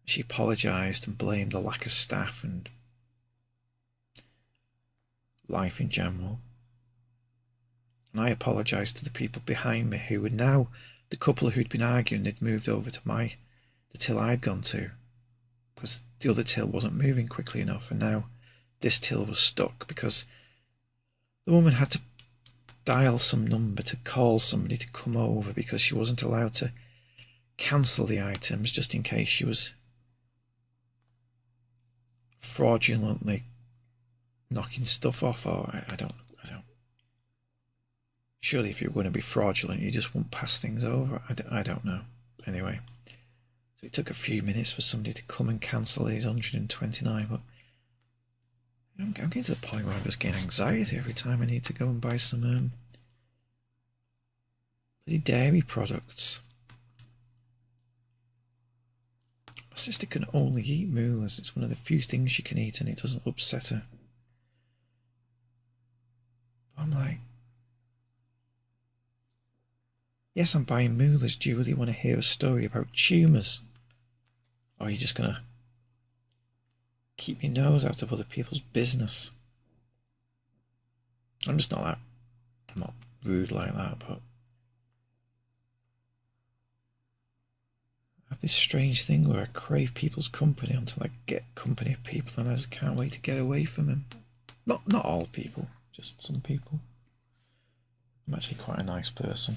She apologised and blamed the lack of staff and life in general. And I apologised to the people behind me who were now, the couple who'd been arguing, they'd moved over to the till I'd gone to, because the other till wasn't moving quickly enough, and now this till was stuck because the woman had to dial some number to call somebody to come over because she wasn't allowed to cancel the items just in case she was fraudulently knocking stuff off, or I don't. Surely if you're going to be fraudulent, you just won't pass things over. I don't know. Anyway, so it took a few minutes for somebody to come and cancel these 129, but I'm getting to the point where I'm just getting anxiety every time I need to go and buy some bloody dairy products. My sister can only eat Moolahs. It's one of the few things she can eat and it doesn't upset her. But I'm like, yes, I'm buying Moolahs. Do you really want to hear a story about tumours? Or are you just going to keep your nose out of other people's business? I'm not rude like that, but I have this strange thing where I crave people's company until I get company of people and I just can't wait to get away from them. Not all people, just some people. I'm actually quite a nice person.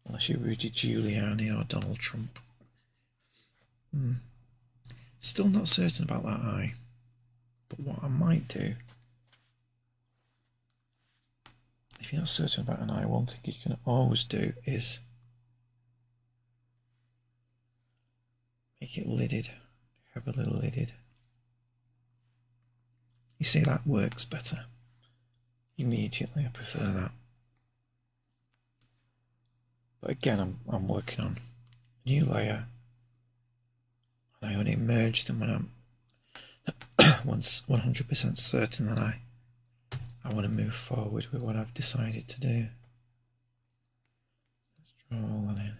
Unless you're Rudy Giuliani or Donald Trump. Still not certain about that eye. But what I might do, if you're not certain about an eye, one thing you can always do is make it lidded, heavily lidded. You see, that works better. Immediately, I prefer that. But again, I'm working on a new layer, and I only merge them when I'm once 100% certain that I want to move forward with what I've decided to do. Let's draw all that in.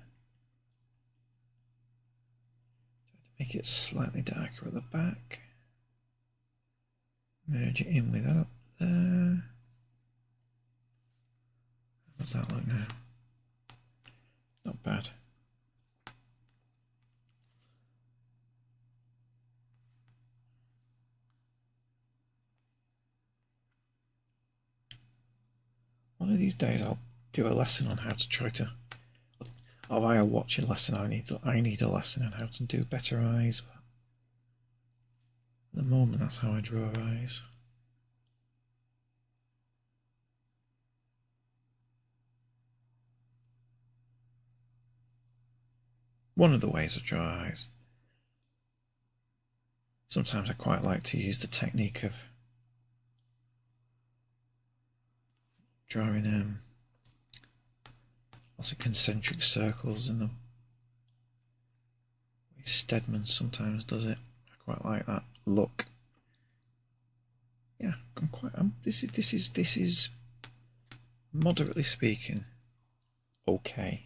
Make it slightly darker at the back. Merge it in with that up there. How's that look now? Not bad. One of these days I'll do a lesson on how to try to, or I'll watch a lesson. I need a lesson on how to do better eyes. But at the moment, that's how I draw eyes. One of the ways I draw eyes. Sometimes I quite like to use the technique of drawing lots of concentric circles in the way Stedman sometimes does it. I quite like that look. Yeah, this is moderately speaking okay.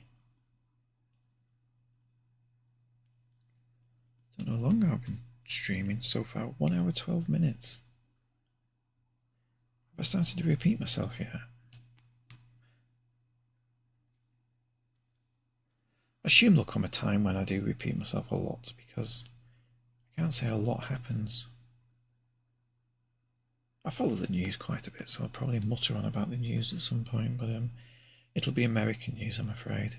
Don't know how long I've been streaming so far. 1 hour 12 minutes. Have I started to repeat myself yet? I assume there'll come a time when I do repeat myself a lot, because I can't say a lot happens. I follow the news quite a bit, so I'll probably mutter on about the news at some point, but it'll be American news, I'm afraid.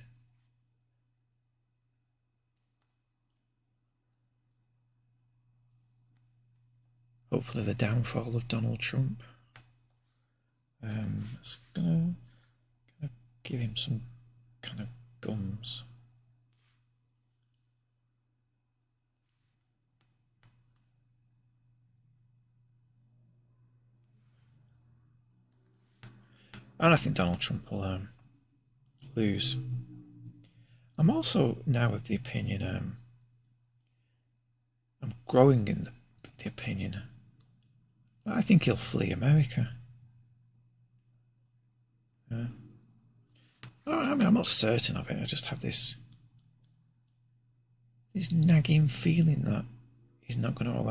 Hopefully the downfall of Donald Trump. It's gonna give him some kind of gums. And I think Donald Trump will lose. I'm also now of the opinion, I'm growing in the opinion, I think he'll flee America. I mean, I'm not certain of it. I just have this nagging feeling that he's not going to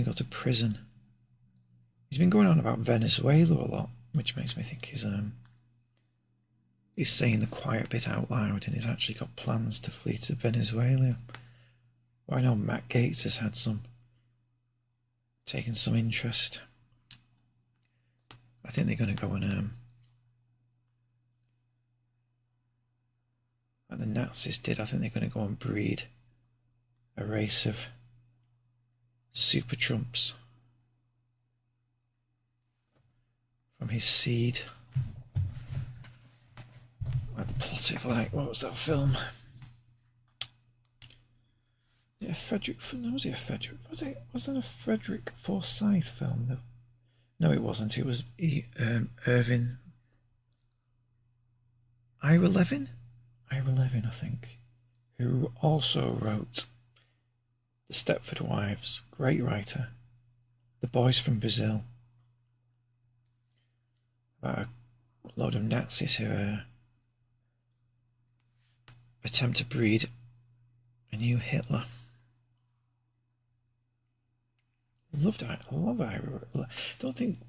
go to prison. He's been going on about Venezuela a lot, which makes me think he's saying the quiet bit out loud, and he's actually got plans to flee to Venezuela. Well, I know Matt Gaetz has taken some interest. I think they're going to go and like the Nazis did. I think they're going to go and breed a race of super Trumps from his seed. Like the plot of, like, what was that film? Yeah, Frederick. No, was it a Frederick? Was that a Frederick Forsyth film? No, it wasn't. It was Irving. Ira Levin, I think, who also wrote The Stepford Wives. Great writer. The Boys from Brazil. About a load of Nazis who attempt to breed a new Hitler. I love Ira. I don't think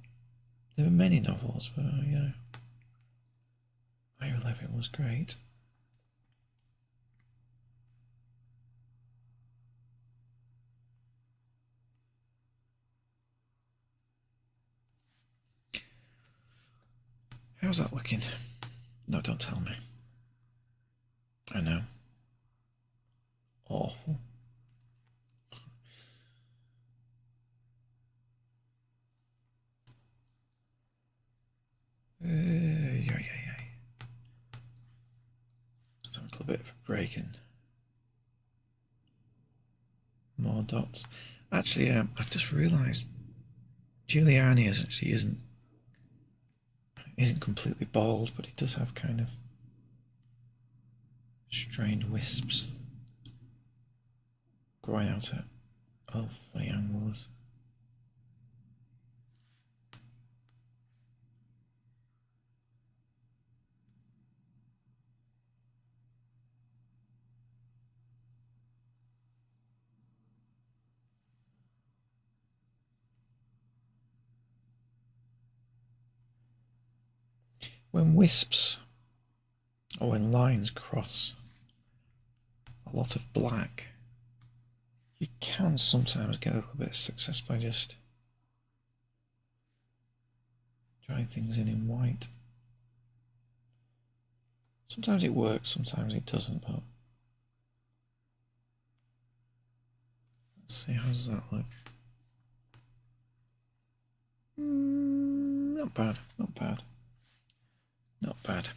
there were many novels, but yeah, Ira Levin was great. How's that looking? No, don't tell me. I know. Awful. Yeah. So a little bit of a break in. More dots. Actually, I've just realised Giuliani isn't completely bald, but he does have kind of strained wisps growing out at funny angles. when wisps or when lines cross a lot of black, you can sometimes get a little bit of success by just drawing things in white. Sometimes it works, sometimes it doesn't, but let's see, how does that look? Not bad, not bad, not bad.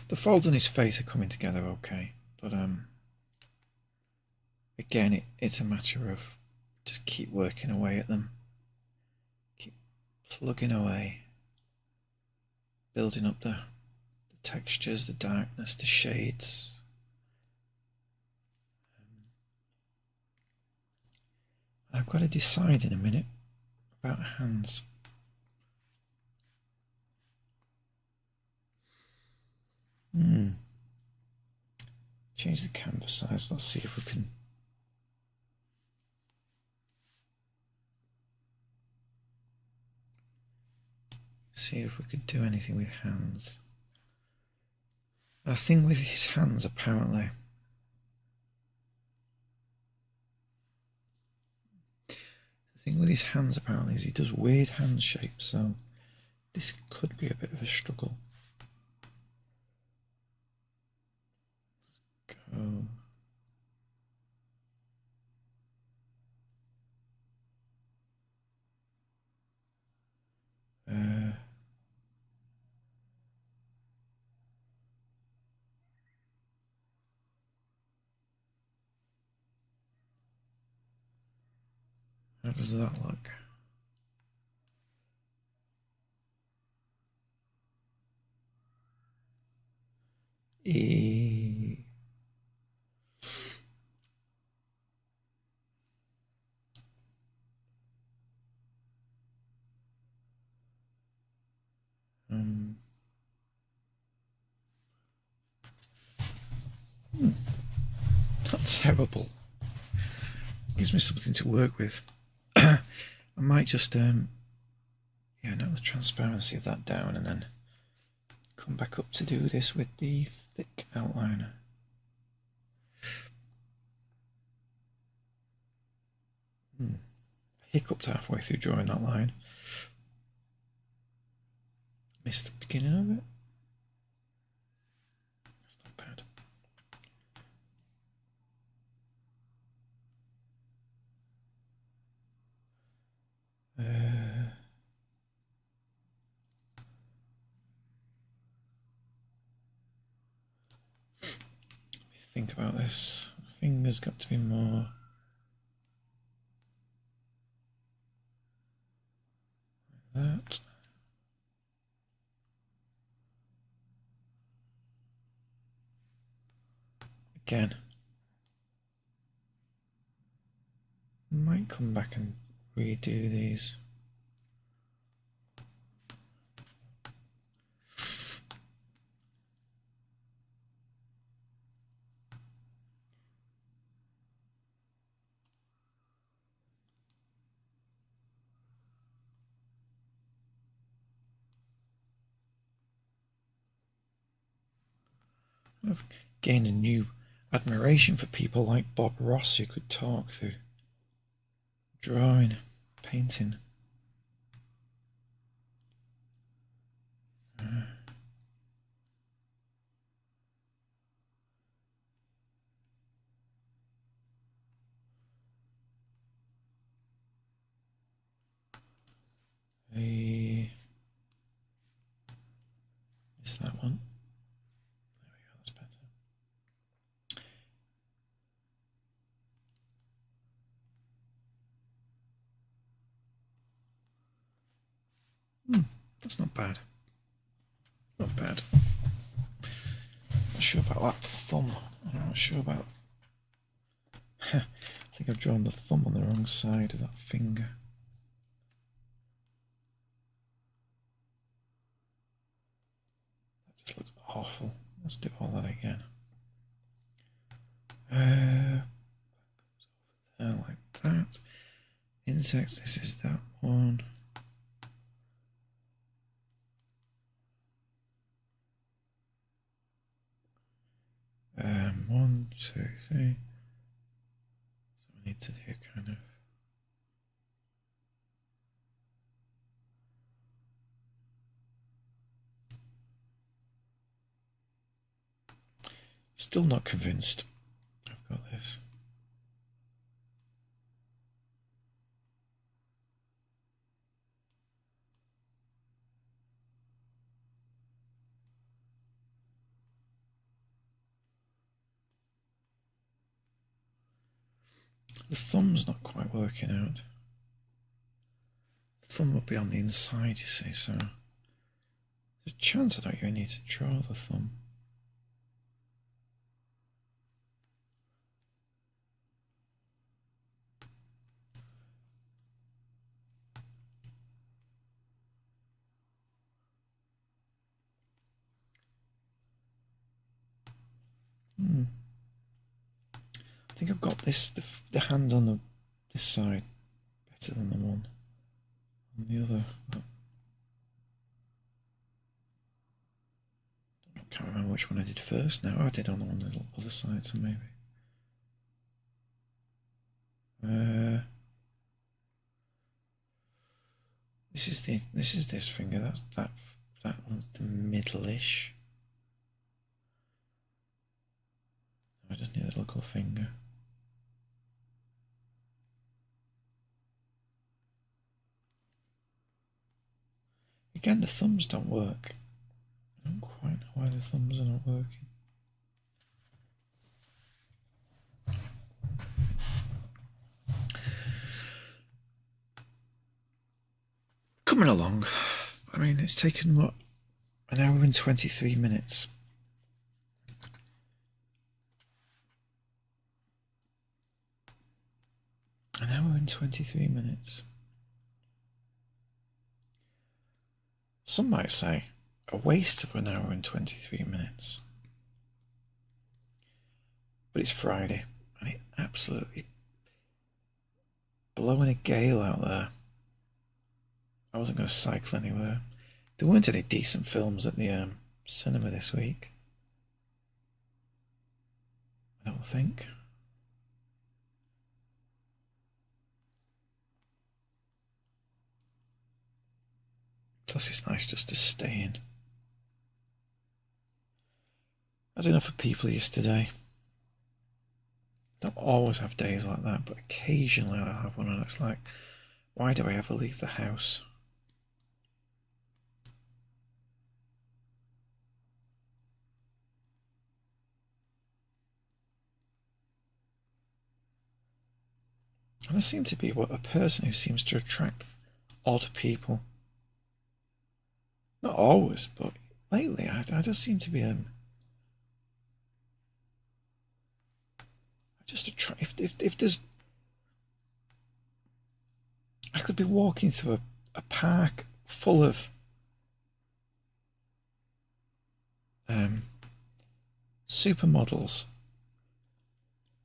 The folds on his face are coming together okay, but again, it's a matter of just keep working away at them, keep plugging away, building up the textures, the darkness, the shades. I've got to decide in a minute about hands. Change the canvas size. Let's see if we can do anything with hands. The thing with his hands, apparently, is he does weird hand shapes, so this could be a bit of a struggle. Let's go. How does that look? Not terrible. Gives me something to work with. I might just note the transparency of that down and then come back up to do this with the thick outliner. Hiccuped halfway through drawing that line. Missed the beginning of it. That's not bad. Think about this. Fingers got to be more like that. Again, might come back and redo these. I've gained a new admiration for people like Bob Ross, who could talk through drawing, painting. Is that one? There we go, that's better. That's not bad. Not bad. Not sure about that thumb. I'm not sure about. I think I've drawn the thumb on the wrong side of that finger. That's awful. Let's do all that again. There, like that. Insects, this is that one. One, two, three. So we need to do kind of. Still not convinced. I've got this. The thumb's not quite working out. The thumb will be on the inside, you see, so there's a chance I don't even need to draw the thumb. I think I've got the hand on this side better than the one on the other. I can't remember which one I did first now. I did on the one on the other side, so maybe. This is this finger. That one's the middle-ish. I just need a little finger. Again, the thumbs don't work. I don't quite know why the thumbs are not working. Coming along. I mean, it's taken, what, an hour and 23 minutes. An hour and 23 minutes. Some might say a waste of an hour and 23 minutes. But it's Friday and it's absolutely blowing a gale out there. I wasn't going to cycle anywhere. There weren't any decent films at the cinema this week. I don't think. Plus it's nice just to stay in. I had enough of people yesterday. I don't always have days like that, but occasionally I have one and it's like, why do I ever leave the house? And I seem to be a person who seems to attract odd people. Not always, but lately I just seem to be I just attract. If there's, I could be walking through a park full of supermodels,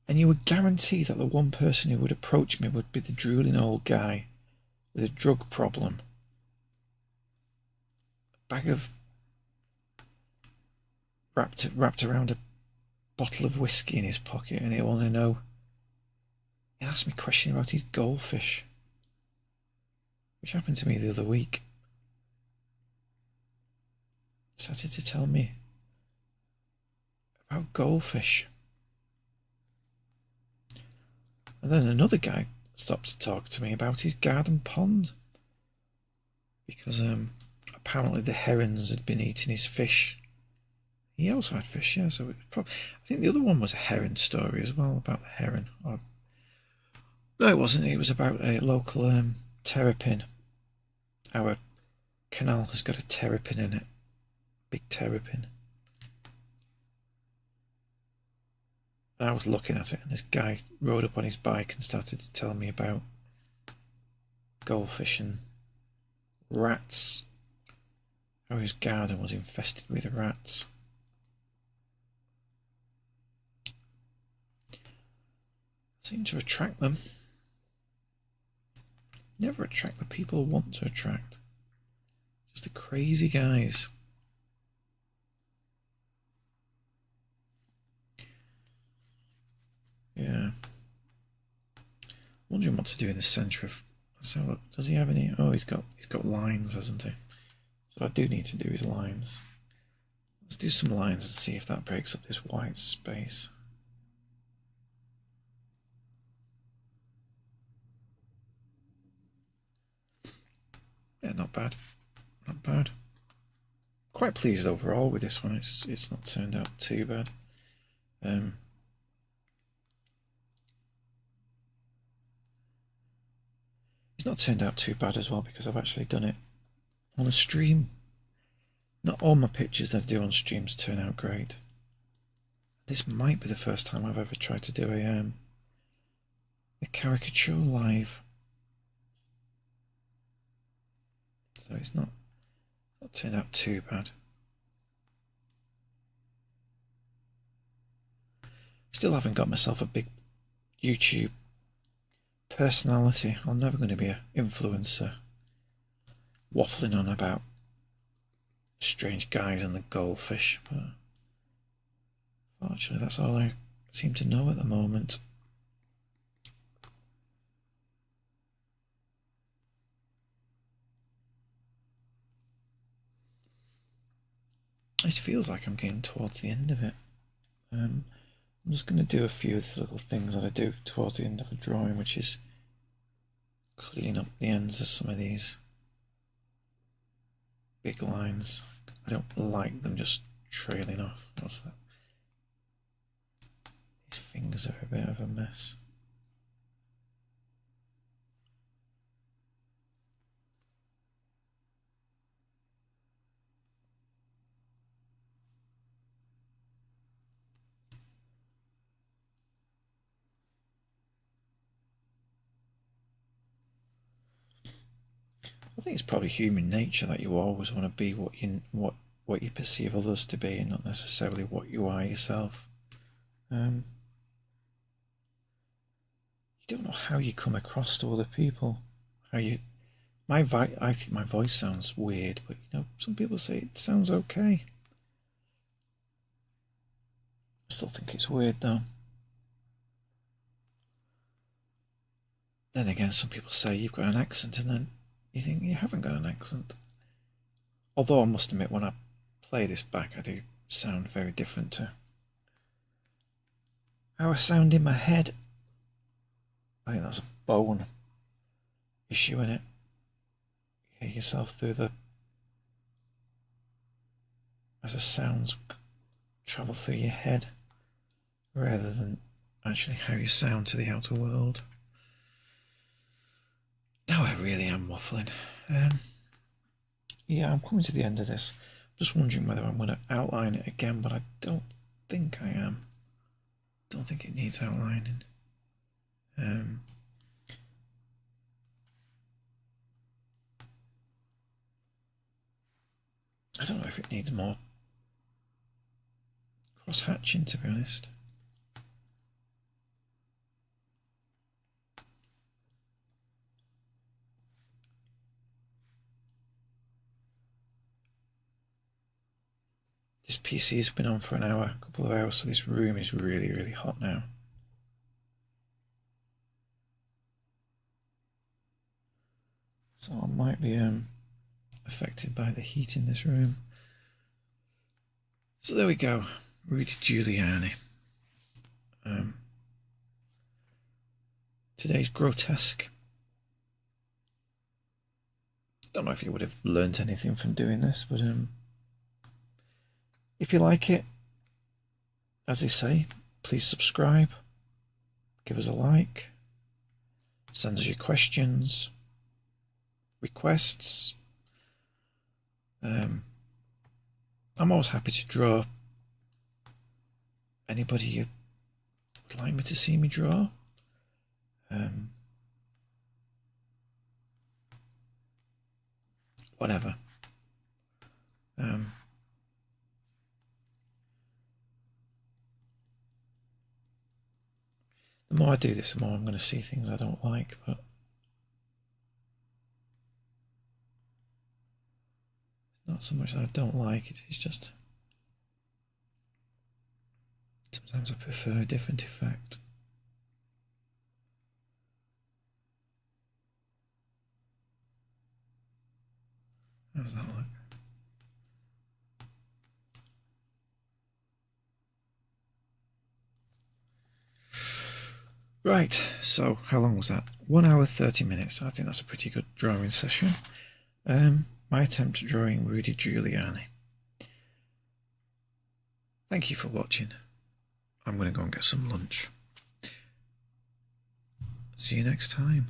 and you would guarantee that the one person who would approach me would be the drooling old guy with a drug problem. Bag of wrapped around a bottle of whiskey in his pocket, and he'll want to know. He asked me a question about his goldfish, which happened to me the other week. He started to tell me about goldfish, and then another guy stopped to talk to me about his garden pond because apparently the herons had been eating his fish. He also had fish, yeah, so I think the other one was a heron story as well, about the heron. No, it wasn't. It was about a local terrapin. Our canal has got a terrapin in it. Big terrapin. And I was looking at it, and this guy rode up on his bike and started to tell me about goldfish and rats. How his garden was infested with rats. seem to attract them. Never attract the people I want to attract. Just the crazy guys. Yeah. Wondering what to do in the centre of. Let's have a look. Does he have any? Oh, he's got lines, hasn't he? So I do need to do his lines. Let's do some lines and see if that breaks up this white space. Yeah, not bad. Not bad. Quite pleased overall with this one. It's not turned out too bad. It's not turned out too bad as well because I've actually done it on a stream. Not all my pictures that I do on streams turn out great. This might be the first time I've ever tried to do a caricature live. So it's not turned out too bad. Still haven't got myself a big YouTube personality. I'm never going to be an influencer waffling on about strange guys and the goldfish, but fortunately that's all I seem to know at the moment. It feels like I'm getting towards the end of it. I'm just going to do a few of the little things that I do towards the end of a drawing, which is clean up the ends of some of these big lines. I don't like them just trailing off. What's that? These fingers are a bit of a mess. I think it's probably human nature that you always want to be what you perceive others to be, and not necessarily what you are yourself. You don't know how you come across to other people. I think my voice sounds weird, but some people say it sounds okay. I still think it's weird though. Then again, some people say you've got an accent, and then you think you haven't got an accent. Although I must admit, when I play this back, I do sound very different to how I sound in my head. I think that's a bone issue in it. You hear yourself through as the sounds travel through your head, rather than actually how you sound to the outer world. Now I really am waffling. Yeah, I'm coming to the end of this. I'm just wondering whether I'm going to outline it again, but I don't think I am. Don't think it needs outlining. I don't know if it needs more cross-hatching, to be honest. This PC's been on for a couple of hours, so this room is really, really hot now. So I might be affected by the heat in this room. So there we go, Rudy Giuliani. Today's grotesque. Don't know if you would have learnt anything from doing this, but if you like it, as they say, please subscribe, give us a like, send us your questions, requests. I'm always happy to draw anybody you would like me to see me draw. Whatever. The The more I do this, the more I'm going to see things I don't like, but not so much that I don't like it, it's just sometimes I prefer a different effect. How does that look? Right, so how long was that? 1 hour 30 minutes. I think that's a pretty good drawing session. My attempt at drawing Rudy Giuliani. Thank you for watching. I'm going to go and get some lunch. See you next time.